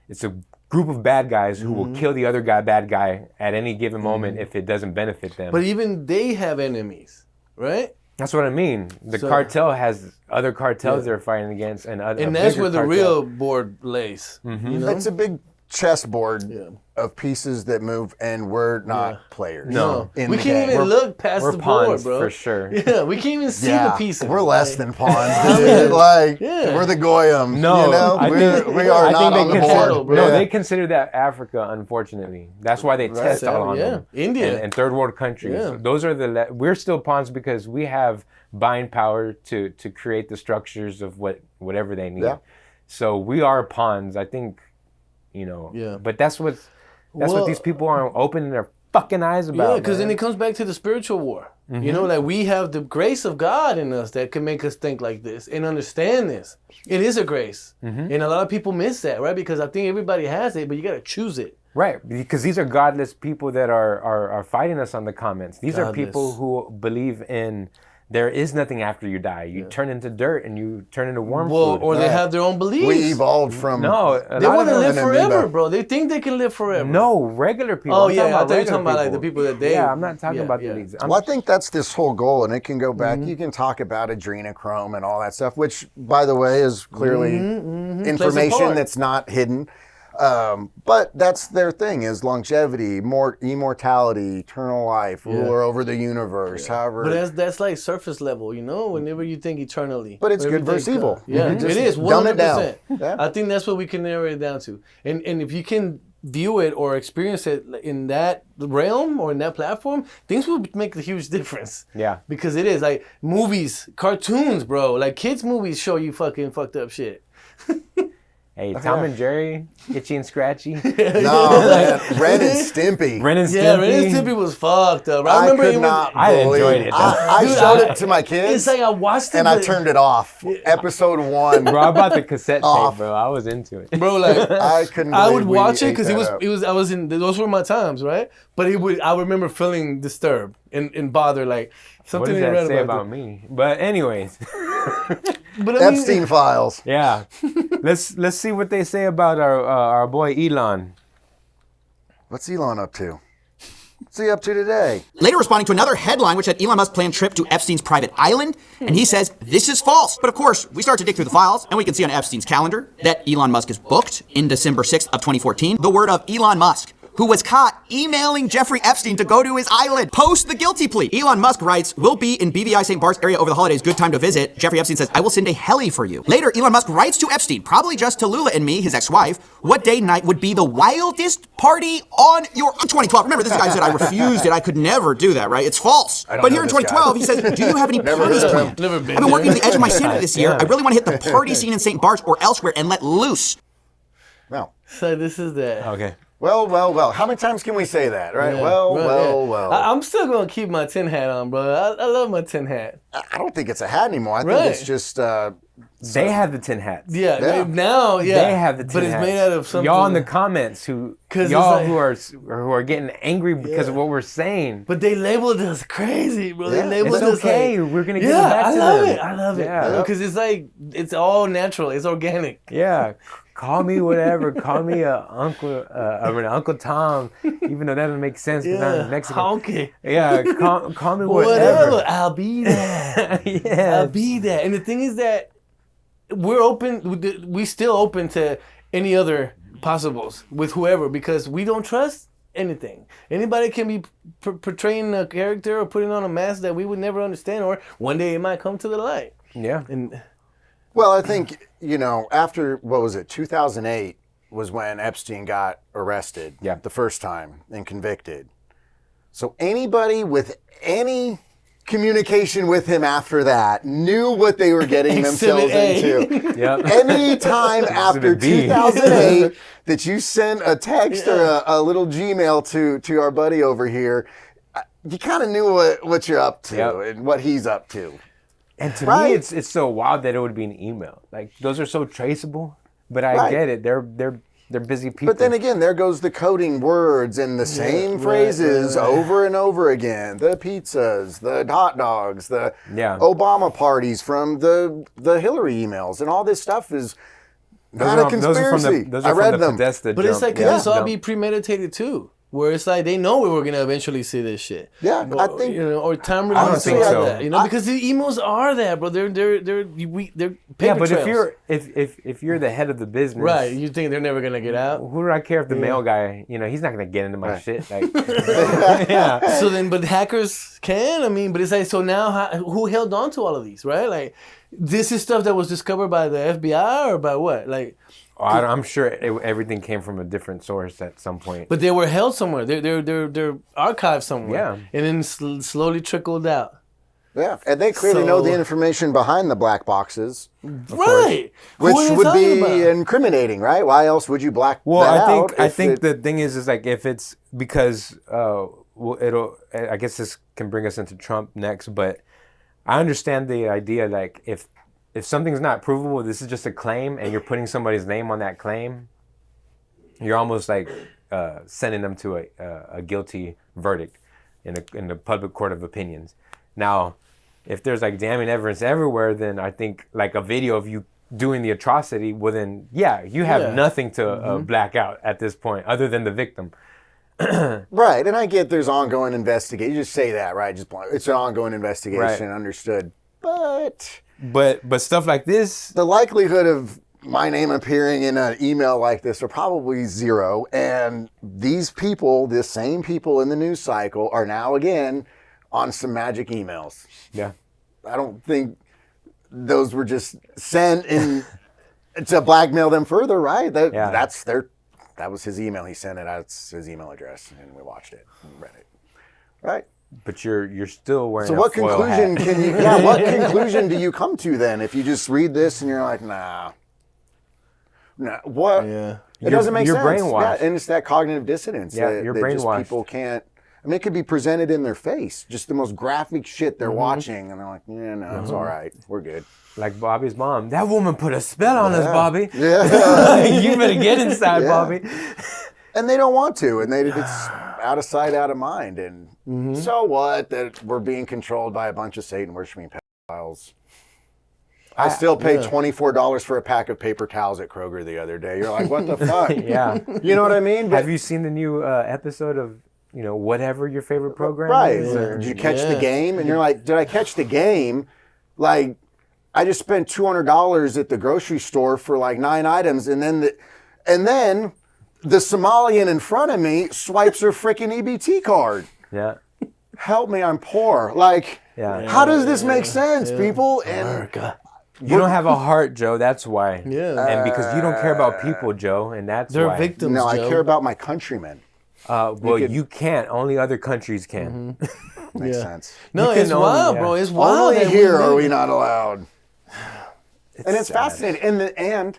it's a group of bad guys who will kill the other bad guy at any given moment if it doesn't benefit them. But even they have enemies, right? That's what I mean. The cartel has other cartels they're fighting against, and that's where the real board lays. You know? It's a big chessboard of pieces that move, and we're not players. No, we can't even look past the board, bro. For sure. Yeah, we can't even see the pieces. We're less than pawns, dude. We're the Goyim. No, you know? We are not on the board. No, they consider that Africa, unfortunately. That's why they test all on them. India. And third world countries. Yeah. Those are we're still pawns because we have buying power to create the structures of whatever they need. Yeah. So we are pawns, I think, but that's what these people aren't opening their fucking eyes about. Yeah, because then it comes back to the spiritual war. You know, like we have the grace of God in us that can make us think like this and understand this. It is a grace. And a lot of people miss that, right? Because I think everybody has it, but you got to choose it. Right, because these are godless people that are fighting us on the comments. These are people who believe in there is nothing after you die. You turn into dirt and you turn into worm food. Or they have their own beliefs. We evolved from... No. They want to live forever, bro. They think they can live forever. No, regular people. Oh, yeah. I thought you were talking about like the people that they... Yeah, I'm not talking about the elites. Well, I think that's this whole goal, and it can go back. You can talk about adrenochrome and all that stuff, which, by the way, is clearly information that's not hidden. But that's their thing, is longevity, immortality, eternal life, ruler over the universe, however. But that's like surface level, whenever you think eternally. But it's good versus evil. Yeah, it is, 100%. Dumb it down. Yeah. I think that's what we can narrow it down to. And if you can view it or experience it in that realm or in that platform, things will make a huge difference. Yeah. Because it is like movies, cartoons, bro. Like kids' movies show you fucking fucked up shit. Hey, Tom and Jerry, Itchy and Scratchy. No, man. Ren and Stimpy. Ren and Stimpy. Yeah, Ren and Stimpy was fucked up. I remember I enjoyed it. I showed it to my kids. It's like I watched it. And I turned it off. Episode 1. Bro, I bought the cassette tape, bro. I was into it. Bro, like I couldn't. I would watch it because I was in those were my times, right? But I remember feeling disturbed and bothered, like something. What does that say about me? But anyways. But Epstein files. Yeah. Let's see what they say about our boy Elon. What's Elon up to? What's he up to today? Later responding to another headline which had Elon Musk planned trip to Epstein's private island, and he says this is false. But of course, we start to dig through the files, and we can see on Epstein's calendar that Elon Musk is booked in December 6th of 2014. The word of Elon Musk, who was caught emailing Jeffrey Epstein to go to his island post the guilty plea. Elon Musk writes, "Will be in BVI St. Bart's area over the holidays. Good time to visit." Jeffrey Epstein says, "I will send a heli for you." Later, Elon Musk writes to Epstein, probably just to Lula and me, his ex-wife, what day and night would be the wildest party on your... 2012. Remember, this guy said, I refused it. I could never do that, right? It's false. But here in 2012, he says, do you have any parties planned? I've been working to the edge of my sanity this year. I really want to hit the party scene in St. Bart's or elsewhere and let loose. No. So this is that. Okay. Well. How many times can we say that, right? Yeah, well. I'm still going to keep my tin hat on, bro. I love my tin hat. I don't think it's a hat anymore. I think it's just... they have the tin hats. Yeah. Now, They have the tin hats. But it's made out of something... Y'all in the comments who are getting angry because of what we're saying. But they labeled us crazy, bro. They labeled us okay. Like, we're going to give it back to them. I love it. Because it's like, it's all natural. It's organic. Yeah. Call me whatever. Call me Uncle Tom, even though that doesn't make sense because I'm Mexican. Honky. Yeah, call me whatever. I'll be there. Yeah, I'll be there. And the thing is that we still open to any other possibles with whoever because we don't trust anything. Anybody can be portraying a character or putting on a mask that we would never understand, or one day it might come to the light. Yeah. Well, I think, after, 2008 was when Epstein got arrested the first time and convicted. So anybody with any communication with him after that knew what they were getting themselves into. Yep. Any time after 2008 that you sent a text or a little Gmail to our buddy over here, you kind of knew what you're up to and what he's up to. And to me, it's so wild that it would be an email. Like those are so traceable. But I get it. They're busy people. But then again, there goes the coding words and the same phrases over and over again. The pizzas, the hot dogs, the Obama parties from the Hillary emails, and all this stuff is Not a conspiracy. Those I are read from the them. Podesta But it's jump. like, could this all be premeditated too? Where it's like they know we were gonna eventually see this shit. Yeah, But, I think. or time I don't release think or so. that, because the emails are that, bro. They're paper Yeah, but trails. if you're the head of the business, right, you think they're never gonna get out? Who do I care if the mail guy, he's not gonna get into my shit. Like, yeah. So then, but hackers can. I mean, but it's like, so now who held on to all of these, right? Like, this is stuff that was discovered by the FBI or by what? Like, I'm sure everything came from a different source at some point. but they were held somewhere. They're archived somewhere. Yeah. And then slowly trickled out. Yeah, and they clearly know the information behind the black boxes. Right. Which Who are they would talking be about? incriminating, right? Why else would you black that out? I think the thing is like if it's because I guess this can bring us into Trump next, but I understand the idea like if something's not provable, this is just a claim, and you're putting somebody's name on that claim, you're almost like sending them to a guilty verdict in the public court of opinions. Now, if there's like damning evidence everywhere, then I think like a video of you doing the atrocity, well then, yeah, you have nothing to black out at this point other than the victim. Right, and I get there's ongoing investigation. You just say that, right? It's an ongoing investigation, understood. But stuff like this, the likelihood of my name appearing in an email like this are probably zero. And these people, the same people in the news cycle, are now again on some magic emails. Yeah. I don't think those were just sent in to blackmail them further, right? That was his email. He sent it. That's his email address, and we watched it and read it. Right. But you're still wearing. So a what foil conclusion hat. can you? Yeah, what conclusion do you come to then if you just read this and you're like, nah, what? Yeah. It doesn't make you're sense. brainwashed. Yeah, and it's that cognitive dissonance. Yeah, you're that just brainwashed. people can't. I mean, it could be presented in their face, just the most graphic shit they're watching, and they're like, yeah, no, it's all right, we're good. Like Bobby's mom. That woman put a spell on us, Bobby. Yeah. You better get inside, Bobby. And they don't want to, and it's out of sight, out of mind. And so what that we're being controlled by a bunch of Satan worshiping pedophiles. I still paid $24 for a pack of paper towels at Kroger the other day. You're like, what the fuck? Yeah. You know what I mean? Have you seen the new episode of, whatever your favorite program Right. is? Did you catch the game? And you're like, did I catch the game? Like, I just spent $200 at the grocery store for like 9 items, and then the Somalian in front of me swipes her freaking EBT card. Yeah. Help me, I'm poor. Like, how does this make sense, people? And you don't have a heart, Joe. That's why. Yeah. And because you don't care about people, Joe, and that's They're why. victims. No, I Joe. care about my countrymen. You can't. Only other countries can. Makes sense. No, You it's can wild, only- bro. It's wild. Only that here we are live we in- not allowed. And it's sad. fascinating. And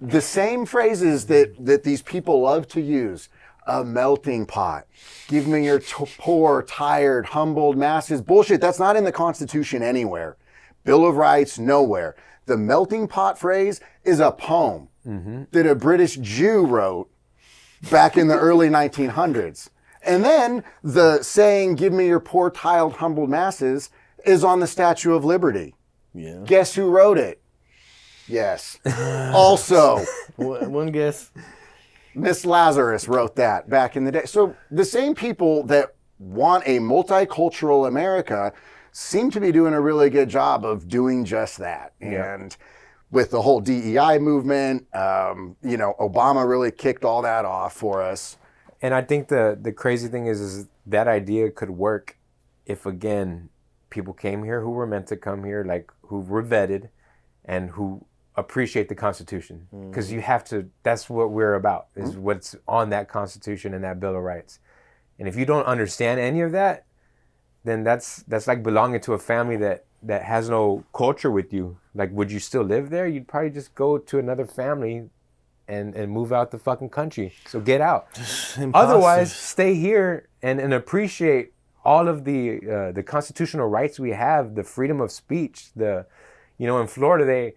the same phrases that these people love to use. A melting pot. Give me your poor, tired, humbled masses. Bullshit. That's not in the Constitution anywhere. Bill of Rights, nowhere. The melting pot phrase is a poem that a British Jew wrote back in the early 1900s. And then the saying, give me your poor, tired, humbled masses, is on the Statue of Liberty. Yeah. Guess who wrote it? Yes. Also, One guess. Miss Lazarus wrote that back in the day. So the same people that want a multicultural America seem to be doing a really good job of doing just that. Yeah. And with the whole DEI movement, Obama really kicked all that off for us. And I think the crazy thing is that idea could work if, again, people came here who were meant to come here, like who were vetted and who appreciate the Constitution. Because you have to, that's what we're about, is what's on that Constitution and that Bill of Rights. And if you don't understand any of that, then that's like belonging to a family that has no culture with you. Like, would you still live there? You'd probably just go to another family and move out the fucking country. So get out. Otherwise, stay here and appreciate all of the constitutional rights we have, the freedom of speech. In Florida,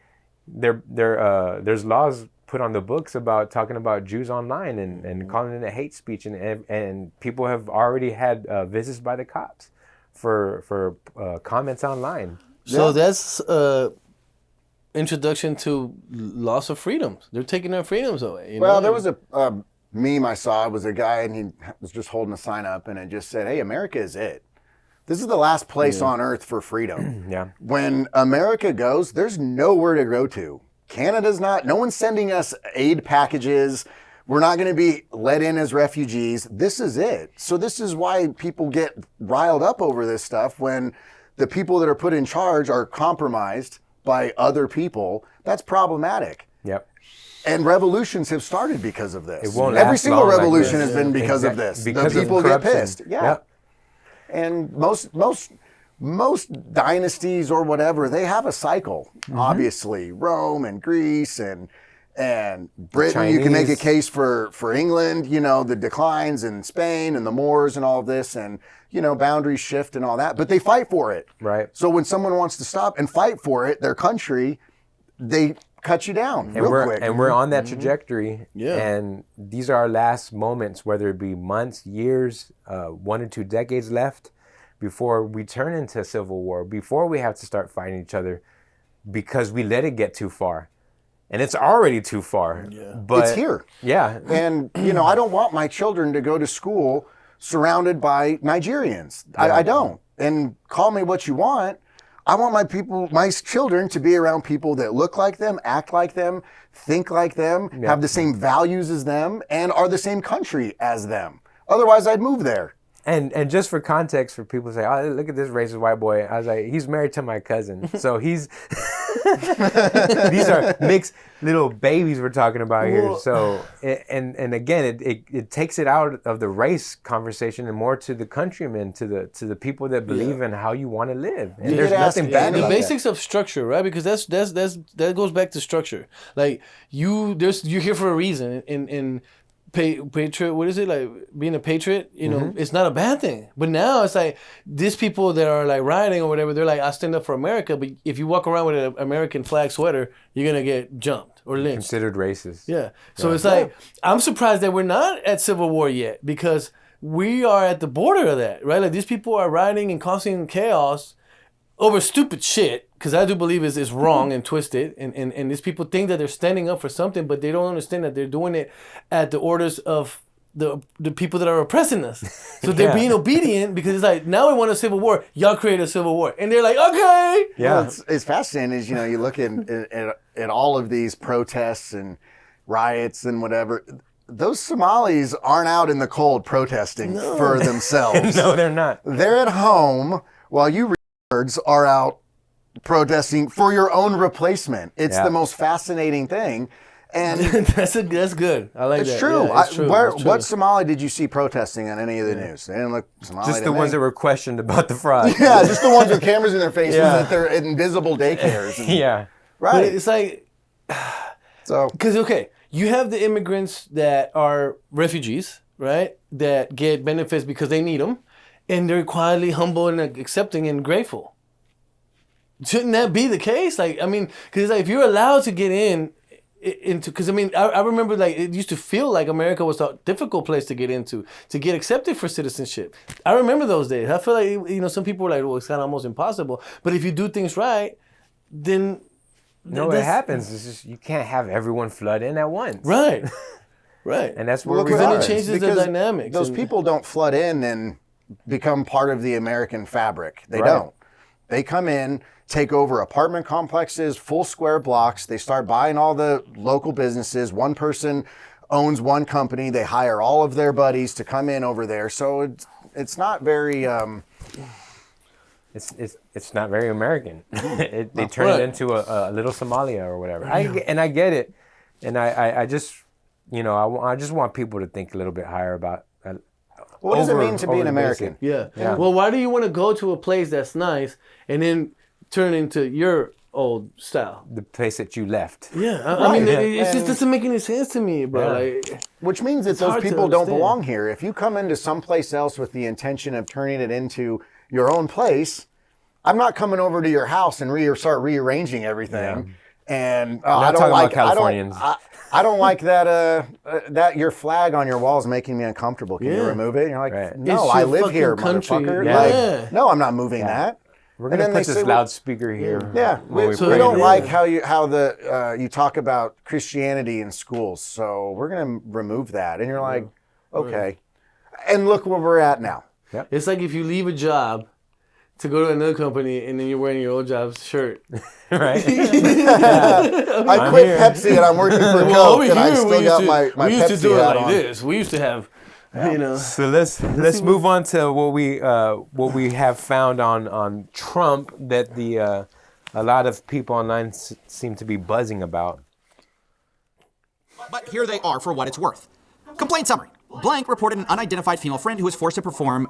there's laws put on the books about talking about Jews online and calling it a hate speech, and people have already had visits by the cops for comments online. So that's introduction to loss of freedoms. They're taking our freedoms away. Well, there was a meme I saw. It was a guy, and he was just holding a sign up, and it just said, "Hey, America is it. This is the last place on earth for freedom." Yeah. When America goes, there's nowhere to go to. Canada's not. No one's sending us aid packages. We're not going to be let in as refugees. This is it. So this is why people get riled up over this stuff when the people that are put in charge are compromised by other people. That's problematic. Yep. And revolutions have started because of this. It won't Every last single long like revolution this. has been because of this. Because the of people get corruption. pissed. Yeah. Yep. And most dynasties or whatever, they have a cycle. Obviously, Rome and Greece and Britain. You can make a case for England. You know, the declines in Spain and the Moors and all of this, and you know, boundaries shift and all that. But they fight for it. Right. So when someone wants to stop and fight for it, their country, they cut you down real quick. And we're on that trajectory. Yeah. And these are our last moments, whether it be months, years, 1 or 2 decades left before we turn into a civil war, before we have to start fighting each other because we let it get too far. And it's already too far. Yeah. But it's here. Yeah. And, you know, I don't want my children to go to school surrounded by Nigerians. I don't. And call me what you want. I want my children to be around people that look like them, act like them, think like them, have the same values as them, and are the same country as them. Otherwise, I'd move there. And just for context, for people to say, "Oh, look at this racist white boy," I was like, he's married to my cousin, so he's these are mixed little babies we're talking about here. So and again, it takes it out of the race conversation and more to the countrymen, to the people that believe in how you want to live. And there's nothing bad about about the basics of structure, right? Because that goes back to structure. Like you're here for a reason, and patriot, what is it, like being a patriot, you know, it's not a bad thing. But now it's like these people that are like rioting or whatever, they're like, I stand up for America, but if you walk around with an American flag sweater, you're gonna get jumped or lynched. Considered racist. Yeah. So it's like, I'm surprised that we're not at civil war yet, because we are at the border of that, right? Like these people are rioting and causing chaos over stupid shit, because I do believe is wrong and twisted, and these people think that they're standing up for something, but they don't understand that they're doing it at the orders of the people that are oppressing us. So they're being obedient, because it's like, now we want a civil war, y'all create a civil war, and they're like, okay. Yeah, well, it's fascinating. Is, you know, you look at all of these protests and riots and whatever. Those Somalis aren't out in the cold protesting for themselves. No, they're not. They're at home while you are out protesting for your own replacement. It's the most fascinating thing. And that's good. I like that. It's true. Yeah, it's true. What Somali did you see protesting on any of the news? They didn't look Somali. Just the ones that were questioned about the fraud. Yeah, just the ones with cameras in their faces at their invisible daycares. And, yeah. Right. But it's like, so, because, okay, you have the immigrants that are refugees, right? That get benefits because they need them. And they're quietly humble and accepting and grateful. Shouldn't that be the case? Like, I mean, because like, if you're allowed to get into, because I mean, I remember like it used to feel like America was a difficult place to get into, to get accepted for citizenship. I remember those days. I feel like, you know, some people were like, well, it's kind of almost impossible. But if you do things right, then no, it happens. It's just you can't have everyone flood in at once. Right. Right. And that's where we then are. it changes the dynamics. Those people don't flood in and become part of the American fabric. They don't. They come in, take over apartment complexes, full square blocks. They start buying all the local businesses. One person owns one company. They hire all of their buddies to come in over there. So it's not very. It's not very American. They turn it into a little Somalia or whatever. I get it, and I just, you know, I just want people to think a little bit higher about. What does it mean to be an American? Yeah. Well, why do you want to go to a place that's nice and then turn into your old style? The place that you left. Yeah. I mean, it just doesn't make any sense to me, bro. Yeah. Like, which means that those people don't belong here. If you come into someplace else with the intention of turning it into your own place, I'm not coming over to your house and start rearranging everything. Yeah. And I don't like Californians. I don't like that. That your flag on your wall is making me uncomfortable. Can you remove it? And you're like, no, I live here, motherfucker. Yeah. Like, no, I'm not moving that. We're gonna put this loudspeaker here. Yeah, we don't like how you talk about Christianity in schools, so we're gonna remove that. And you're like, okay. And look where we're at now. Yep. It's like if you leave a job to go to another company and then you're wearing your old job's shirt. Right. I quit Pepsi and I'm working for Coke and I still got my Pepsi We used to do it like on. this. We used to have, you know. So let's move on to what we have found on Trump that a lot of people online seem to be buzzing about. But here they are for what it's worth. Complaint summary. Blank reported an unidentified female friend who was forced to perform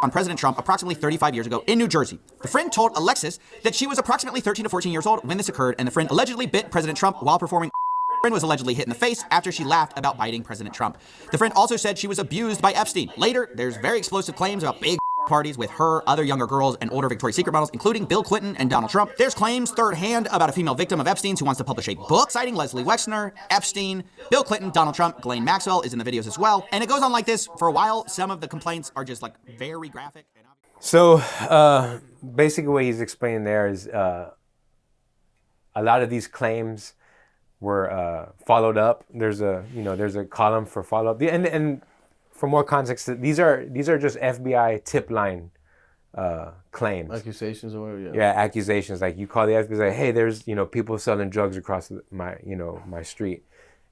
on President Trump approximately 35 years ago in New Jersey. The friend told Alexis that she was approximately 13 to 14 years old when this occurred, and the friend allegedly bit President Trump while performing. The friend was allegedly hit in the face after she laughed about biting President Trump. The friend also said she was abused by Epstein. Later, there's very explosive claims about big parties with her, other younger girls, and older Victoria's Secret models, including Bill Clinton and Donald Trump. There's claims third hand about a female victim of Epstein's who wants to publish a book citing Leslie Wexner, Epstein, Bill Clinton, Donald Trump, Ghislaine Maxwell is in the videos as well. And it goes on like this for a while. Some of the complaints are just like very graphic. So basically what he's explaining there is a lot of these claims were followed up. There's a column for follow up. And for more context, these are just FBI tip line claims. Accusations or whatever. Yeah, accusations. Like you call the FBI, like, hey, there's people selling drugs across my street,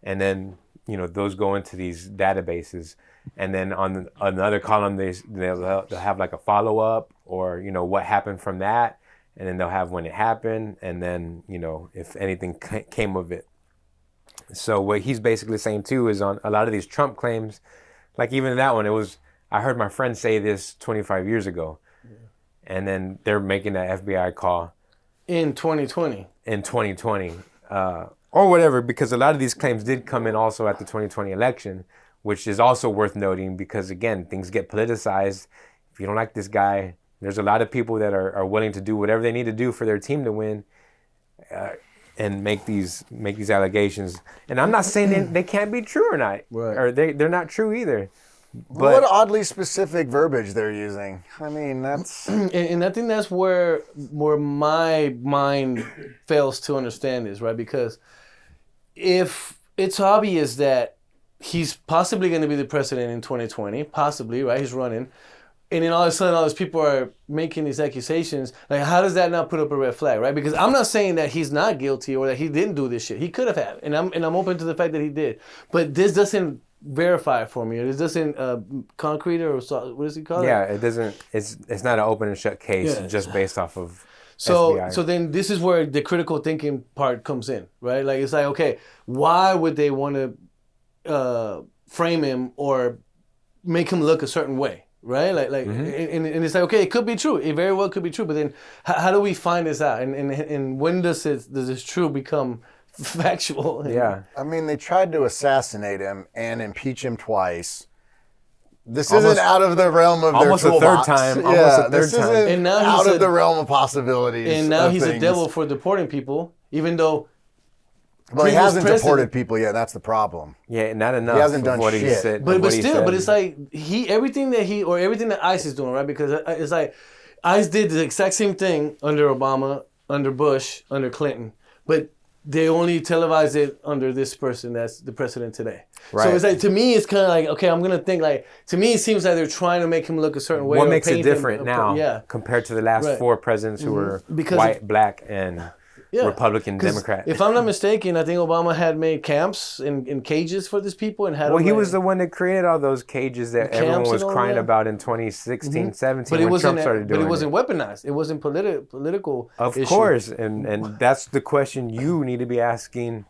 and then those go into these databases, and then on another column they'll have like a follow up or what happened from that, and then they'll have when it happened, and then if anything came of it. So what he's basically saying too is on a lot of these Trump claims. Like even that one, I heard my friend say this 25 years ago. Yeah. And then they're making that FBI call. In 2020. In 2020. Or whatever, because a lot of these claims did come in also at the 2020 election, which is also worth noting because, again, things get politicized. If you don't like this guy, there's a lot of people that are willing to do whatever they need to do for their team to win. And make these allegations, and I'm not saying they can't be true or not, right. Or they're not true either. But what oddly specific verbiage they're using. I mean, that's and I think that's where my mind fails to understand this, right? Because if it's obvious that he's possibly going to be the president in 2020, possibly, right? He's running. And then all of a sudden, all these people are making these accusations. Like, how does that not put up a red flag, right? Because I'm not saying that he's not guilty or that he didn't do this shit. He could have had, and I'm open to the fact that he did. But this doesn't verify it for me. This doesn't concrete or what does he call it? Yeah, it doesn't. It's not an open and shut case just based off of. FBI. So then this is where the critical thinking part comes in, right? Like it's like, okay, why would they want to frame him or make him look a certain way? Right, and it's like, okay, it could be true. It very well could be true. But then, how do we find this out? And when does this true become factual? Yeah, I mean, they tried to assassinate him and impeach him twice. This isn't out of the realm of their toolbox. This isn't out of the realm of possibilities. And now he's a devil for deporting people, even though. Well, he hasn't deported people yet. That's the problem. Yeah, not enough. He hasn't done what shit. He said, but it's like everything that ICE is doing, right? Because it's like ICE did the exact same thing under Obama, under Bush, under Clinton, but they only televised it under this person that's the president today. Right. So it's like, to me, it's kind of like, okay, I'm gonna think like, to me, it seems like they're trying to make him look a certain way. What makes it different now compared to the last four presidents who were white, black, and Republican, Democrat. If I'm not mistaken, I think Obama had made camps in cages for these people and had. Well, he was the one that created all those cages that everyone was crying about in 2016, 17 when Trump started doing it. But it wasn't weaponized. It wasn't political. Of course, and that's the question you need to be asking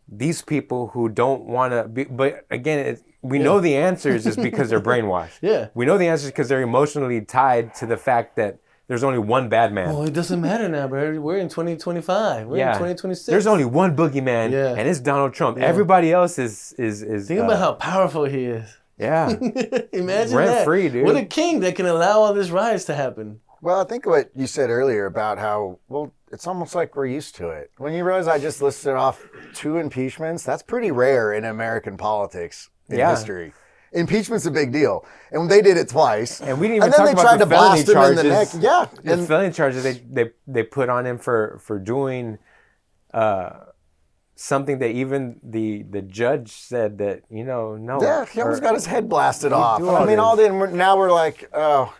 these people who don't want to be. But again, we know the answers is because they're brainwashed. Yeah, we know the answers because they're emotionally tied to the fact that. There's only one bad man. Oh, it doesn't matter now, bro. We're in 2025. We're in 2026. There's only one boogeyman, and it's Donald Trump. Yeah. Everybody else is. Think about how powerful he is. Yeah. Imagine Rent that. Free, dude. What a king that can allow all this riots to happen. Well, I think what you said earlier about how, it's almost like we're used to it. When you realize I just listed off 2 impeachments, that's pretty rare in American politics in history. Impeachment's a big deal, and they did it twice. And we didn't even and then talk they about tried the to blast him felony in the neck. charges. Yeah, The felony charges they put on him for doing something that even the judge said that no. Yeah, he almost got his head blasted off. I mean, now we're like, oh,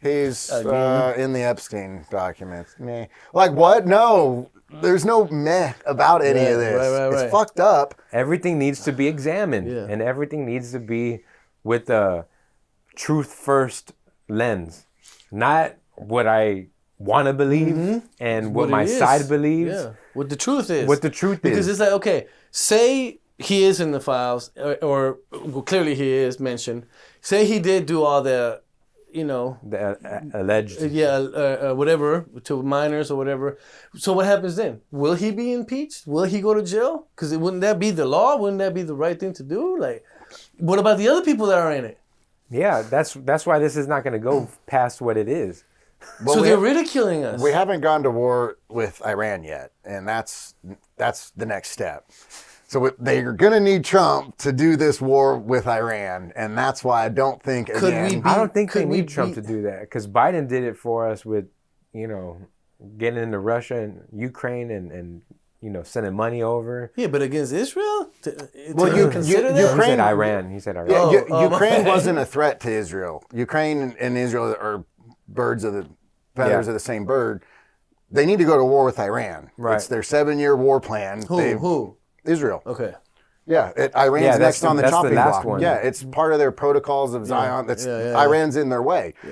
he's in the Epstein documents. Meh. Like what? No. There's no meh about any of this. Right. It's fucked up. Everything needs to be examined, and everything needs to be with a truth first lens, not what I want to believe and what my side believes. Yeah, what the truth is. What the truth because is. It's like, okay, say he is in the files, or well, clearly he is mentioned. Say he did do all the, the alleged, whatever, to minors or whatever. So what happens then? Will he be impeached? Will he go to jail? Because wouldn't that be the law? Wouldn't that be the right thing to do? Like, what about the other people that are in it? Yeah, that's why this is not going to go past what it is. Well, so they're ridiculing us. We haven't gone to war with Iran yet, and that's the next step. So they're going to need Trump to do this war with Iran, and that's why I don't think, I don't think they need Trump to do that, because Biden did it for us with, getting into Russia and Ukraine and sending money over. Yeah, but against Israel? Ukraine, he said Iran. He said Iran. Yeah, Ukraine wasn't a threat to Israel. Ukraine and Israel are feathers of the same bird. They need to go to war with Iran. Right. It's their 7-year war plan. Who? Israel. Okay. Yeah, Iran's next on the chopping block. One. Yeah, it's part of their protocols of Zion. Iran's in their way. Yeah.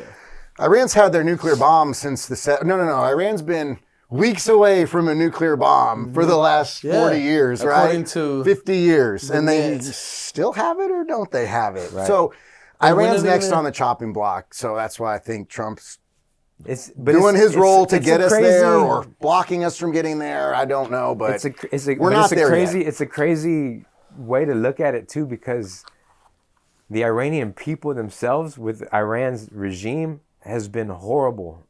Iran's had their nuclear bomb since the No. Iran's been weeks away from a nuclear bomb for the last 40 years, according right? To 50 years. And they still have it, or don't they have it? Right. So Iran's next on the chopping block. So that's why I think Trump's doing his role to get us there, or blocking us from getting there. I don't know, but we're not there yet. It's a crazy way to look at it too, because the Iranian people themselves with Iran's regime has been horrible,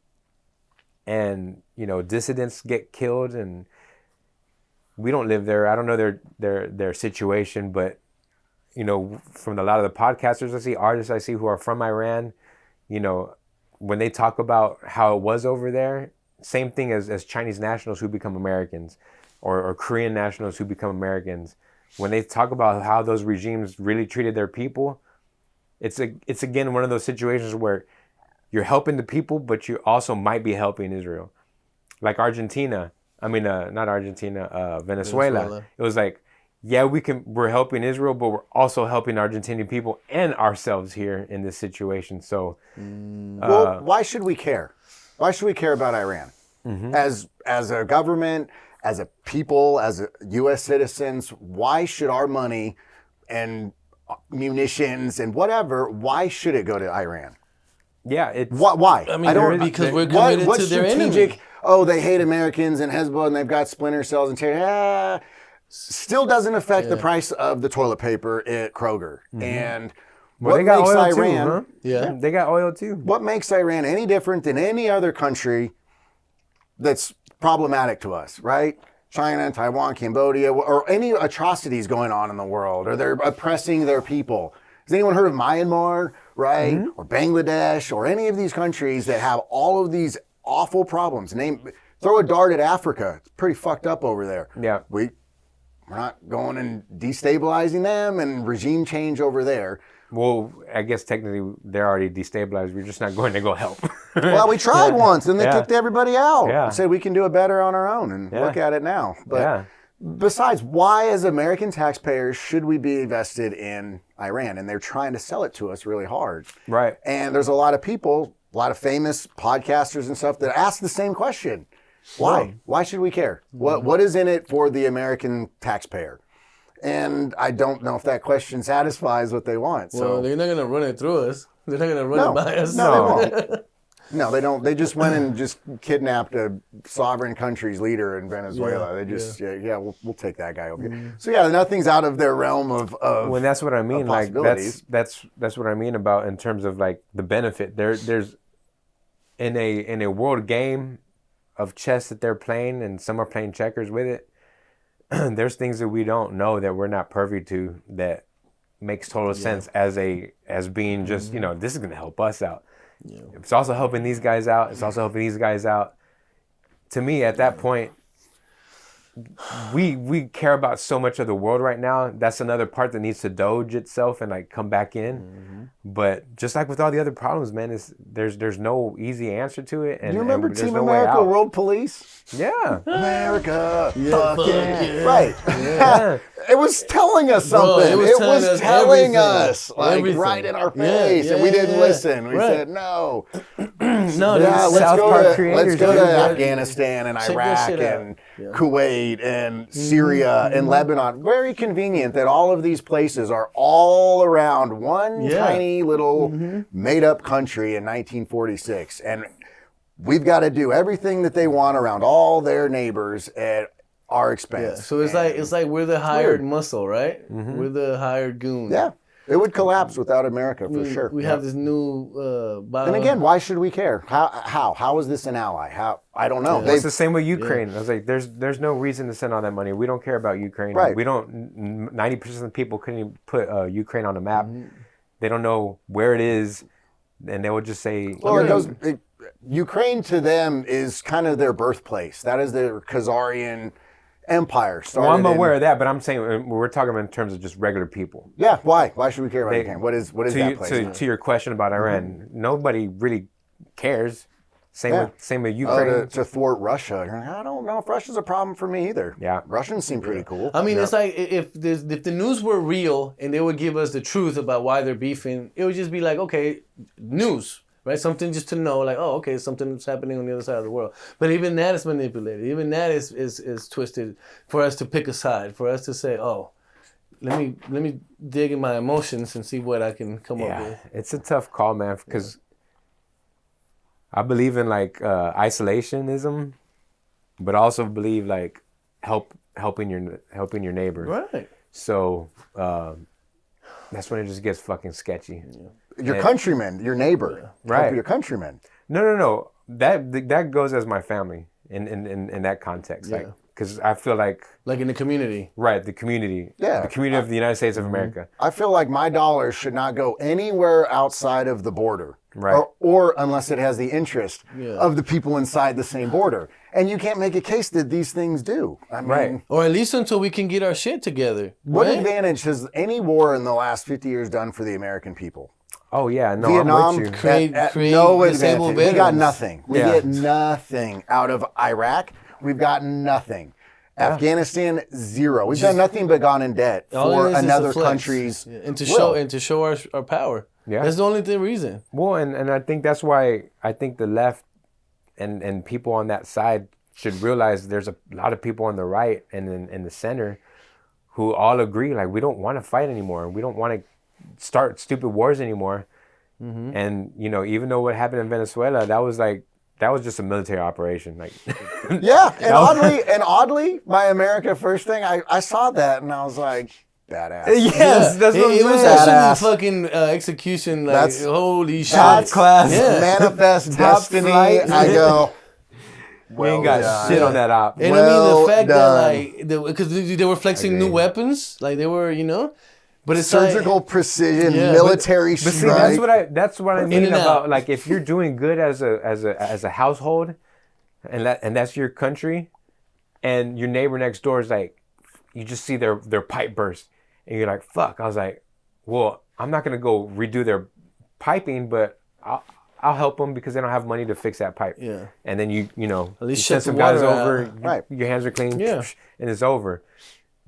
and dissidents get killed, and we don't live there. I don't know their situation, but from a lot of the podcasters I see, artists I see who are from Iran, when they talk about how it was over there, same thing as Chinese nationals who become Americans, or Korean nationals who become Americans. When they talk about how those regimes really treated their people, it's again one of those situations where you're helping the people, but you also might be helping Israel. Like Venezuela. It was like, yeah, we're helping Israel, but we're also helping Argentinian people and ourselves here in this situation. So, well, why should we care? Why should we care about Iran? As a government, as a people, as U.S. citizens, why should our money and munitions and whatever, why should it go to Iran? Yeah, why? I mean, because we're committed to their enemy. Oh, they hate Americans and Hezbollah, and they've got splinter cells and still doesn't affect the price of the toilet paper at Kroger. And they got makes oil Iran? too, huh? Yeah, they got oil too. What makes Iran any different than any other country that's problematic to us, right? China, Taiwan, Cambodia, or any atrocities going on in the world, or they're oppressing their people. Has anyone heard of Myanmar, right? Or Bangladesh, or any of these countries that have all of these awful problems? Throw a dart at Africa. It's pretty fucked up over there. Yeah. We're not going and destabilizing them and regime change over there. Well, I guess technically they're already destabilized. We're just not going to go help. Well, we tried once, and they kicked everybody out. Yeah. Said we can do it better on our own, and look at it now. But besides, why as American taxpayers should we be invested in Iran? And they're trying to sell it to us really hard. Right. And there's a lot of people, a lot of famous podcasters and stuff that ask the same question. Why? Right. Why should we care? What is in it for the American taxpayer? And I don't know if that question satisfies what they want. Well, they're not going to run it through us. They're not going to run it by us. No, they won't. No, they don't. They just went and just kidnapped a sovereign country's leader in Venezuela. They just, we'll take that guy over here. So nothing's out of their realm of well, that's what I mean. Like that's what I mean about in terms of like the benefit. There's in a world game of chess that they're playing, and some are playing checkers with it. There's things that we don't know that we're not privy to that makes total sense as being just, this is going to help us out. It's also helping these guys out. It's also helping these guys out. To me, at that point, we care about so much of the world right now. That's another part that needs to doge itself and like come back in. But just like with all the other problems, man, there's no easy answer to it. And you remember and Team no way America out. World Police? Yeah. America. Yeah, fuck yeah. yeah. Right. Yeah. It was telling us Bro, something. it was telling us everything. like Everything. right in our face, and we didn't listen. We said no. No, Yeah, South Park creators, let's go to dude. Afghanistan and Check that Iraq shit out. and Kuwait and Syria and Lebanon. Very convenient that all of these places are all around one tiny little made-up country in 1946, and we've got to do everything that they want around all their neighbors at our expense. Yeah. So it's like we're the hired muscle, right? We're the hired goon. Yeah. It would collapse without America for sure. We have this new. And again, why should we care? How is this an ally? How? I don't know. It's the same with Ukraine. I was like, there's no reason to send all that money. We don't care about Ukraine. Right. We don't. 90% of the people couldn't even put Ukraine on a map. They don't know where it is, and they would just say. Well, Ukraine to them is kind of their birthplace. That is their Khazarian empire. Well, I'm aware of that, but I'm saying we're talking about in terms of just regular people. Yeah, why? Why should we care about Ukraine? What is that place? To your question about Iran, nobody really cares. Same with Ukraine. To thwart Russia. I don't know if Russia's a problem for me either. Yeah. Russians seem pretty cool. I mean, it's like if the news were real and they would give us the truth about why they're beefing, it would just be like, okay, news. Right, something just to know, like, oh, okay, something's happening on the other side of the world. But even that is manipulated. Even that is twisted for us to pick a side, for us to say, oh, let me dig in my emotions and see what I can come up with. It's a tough call, man, because I believe in like isolationism, but also believe like helping your neighbor. Right. So that's when it just gets fucking sketchy. Yeah. Your countrymen, your neighbor, right? Your countrymen. No. That goes as my family in that context, like because I feel like in the community, right? The community, the community of the United States of America. I feel like my dollars should not go anywhere outside of the border, right? Or unless it has the interest of the people inside the same border, and you can't make a case that these things do. I mean, or at least until we can get our shit together. What advantage has any war in the last 50 years done for the American people? Oh yeah, no, Vietnam, I'm with you. Create no advantage. veterans. We got nothing. We get nothing out of Iraq. We've got nothing. Afghanistan, zero. We've done nothing but gone in debt for another country's and to show our power. Yeah, that's the only reason. Well, and I think that's why I think the left and people on that side should realize there's a lot of people on the right and in the center who all agree like we don't want to fight anymore. We don't want to start stupid wars anymore. And even though what happened in Venezuela, that was just a military operation. Like and oddly, my America First thing, I saw that and I was like, badass. Yes, that's what it was badass. actually fucking execution. Like, That's holy shit. top class, manifest destiny. flight. I go. We ain't got shit on that op. And I mean the fact that because they were flexing new weapons, like they were, but it's surgical precision, military but strike. see, that's what I mean about like if you're doing good as a household, and that's your country, and your neighbor next door is like, you just see their pipe burst, and you're like, fuck. I was like, well, I'm not gonna go redo their piping, but I'll help them because they don't have money to fix that pipe. Yeah. And then you at least send shut some the guys water over, out. Right. Your hands are clean, Yeah. and it's over.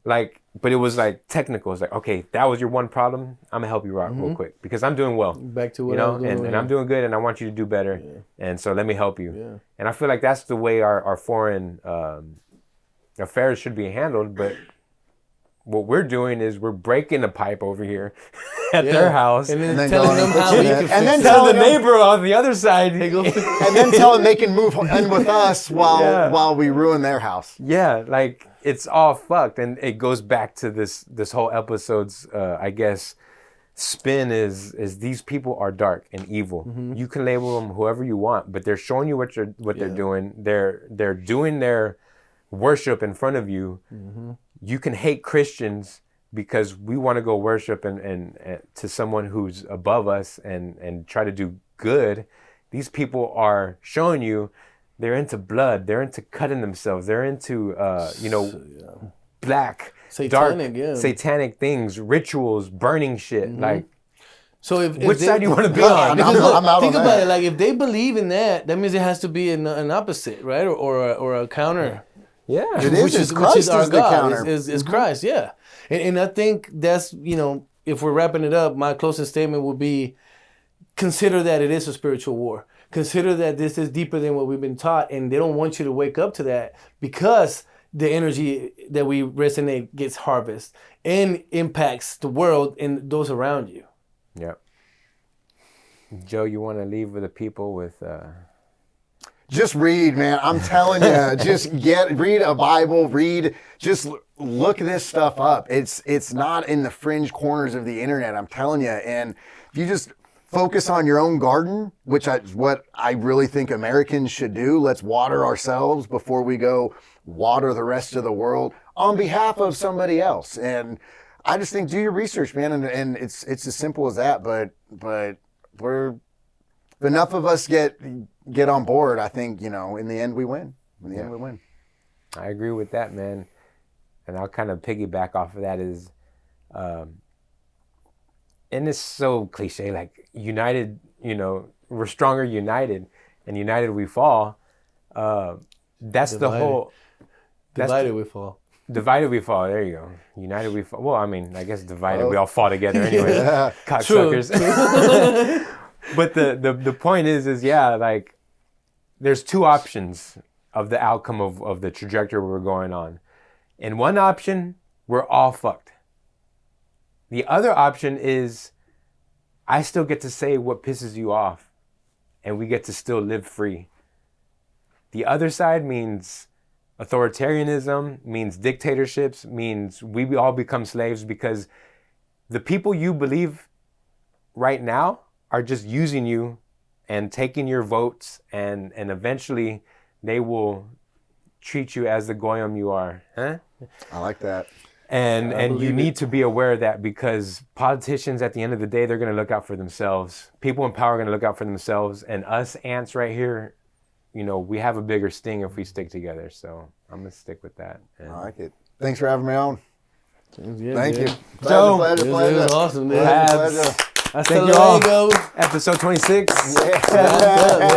Like, but it was like technical. It's like, okay, that was your one problem. I'm gonna help you rock real quick because I'm doing well. Back to what I was doing, and I'm doing good, and I want you to do better. And so let me help you. Yeah. And I feel like that's the way our foreign affairs should be handled. But what we're doing is we're breaking the pipe over here at their house, and then telling them how we can fix and then it. tell the neighbor on the other side, and then tell them they can move in with us while we ruin their house. Yeah, like it's all fucked, and it goes back to this whole episode's I guess spin is these people are dark and evil. You can label them whoever you want, but they're showing you what they're doing. They're doing their worship in front of you. You can hate Christians, because we want to go worship and to someone who's above us and try to do good. These people are showing you they're into blood, they're into cutting themselves, they're into black, satanic, dark, satanic things, rituals, burning shit. Like, so which side do you want to be on? Think about it. Like, if they believe in that means it has to be an opposite, right? Or a counter. Yeah, it is. Which is our God. Is Christ? Yeah, and I think that's, if we're wrapping it up, my closest statement would be: consider that it is a spiritual war. Consider that this is deeper than what we've been taught, and they don't want you to wake up to that, because the energy that we resonate gets harvested and impacts the world and those around you. Yep. Joe, you want to leave with the people with... Just read, man. I'm telling you, just read a Bible, just look this stuff up. It's not in the fringe corners of the internet, I'm telling you. And if you just focus on your own garden, which is what I really think Americans should do. Let's water ourselves before we go water the rest of the world on behalf of somebody else. And I just think, do your research, man. And it's as simple as that. But we're enough of us get on board. I think, in the end we win. In the end we win. I agree with that, man. And I'll kind of piggyback off of that is, and it's so cliche, like united, we're stronger united, and united we fall. That's divided. The whole. Divided we fall. Divided we fall. There you go. United we fall. Well, I mean, I guess divided we all fall together anyway. Cocksuckers. But the point is like, there's two options of the outcome of the trajectory we're going on. In one option, we're all fucked. The other option is I still get to say what pisses you off, and we get to still live free. The other side means authoritarianism, means dictatorships, means we all become slaves, because the people you believe right now are just using you and taking your votes, and eventually they will treat you as the goyim you are. Huh? I like that. And you need to be aware of that, because politicians, at the end of the day, they're going to look out for themselves. People in power are going to look out for themselves. And us ants right here, we have a bigger sting if we stick together. So I'm going to stick with that. And I like it. Thanks for having me on. Thank you. Pleasure. It was awesome, man. Pleasure. Thank you all. Episode 26. Yeah.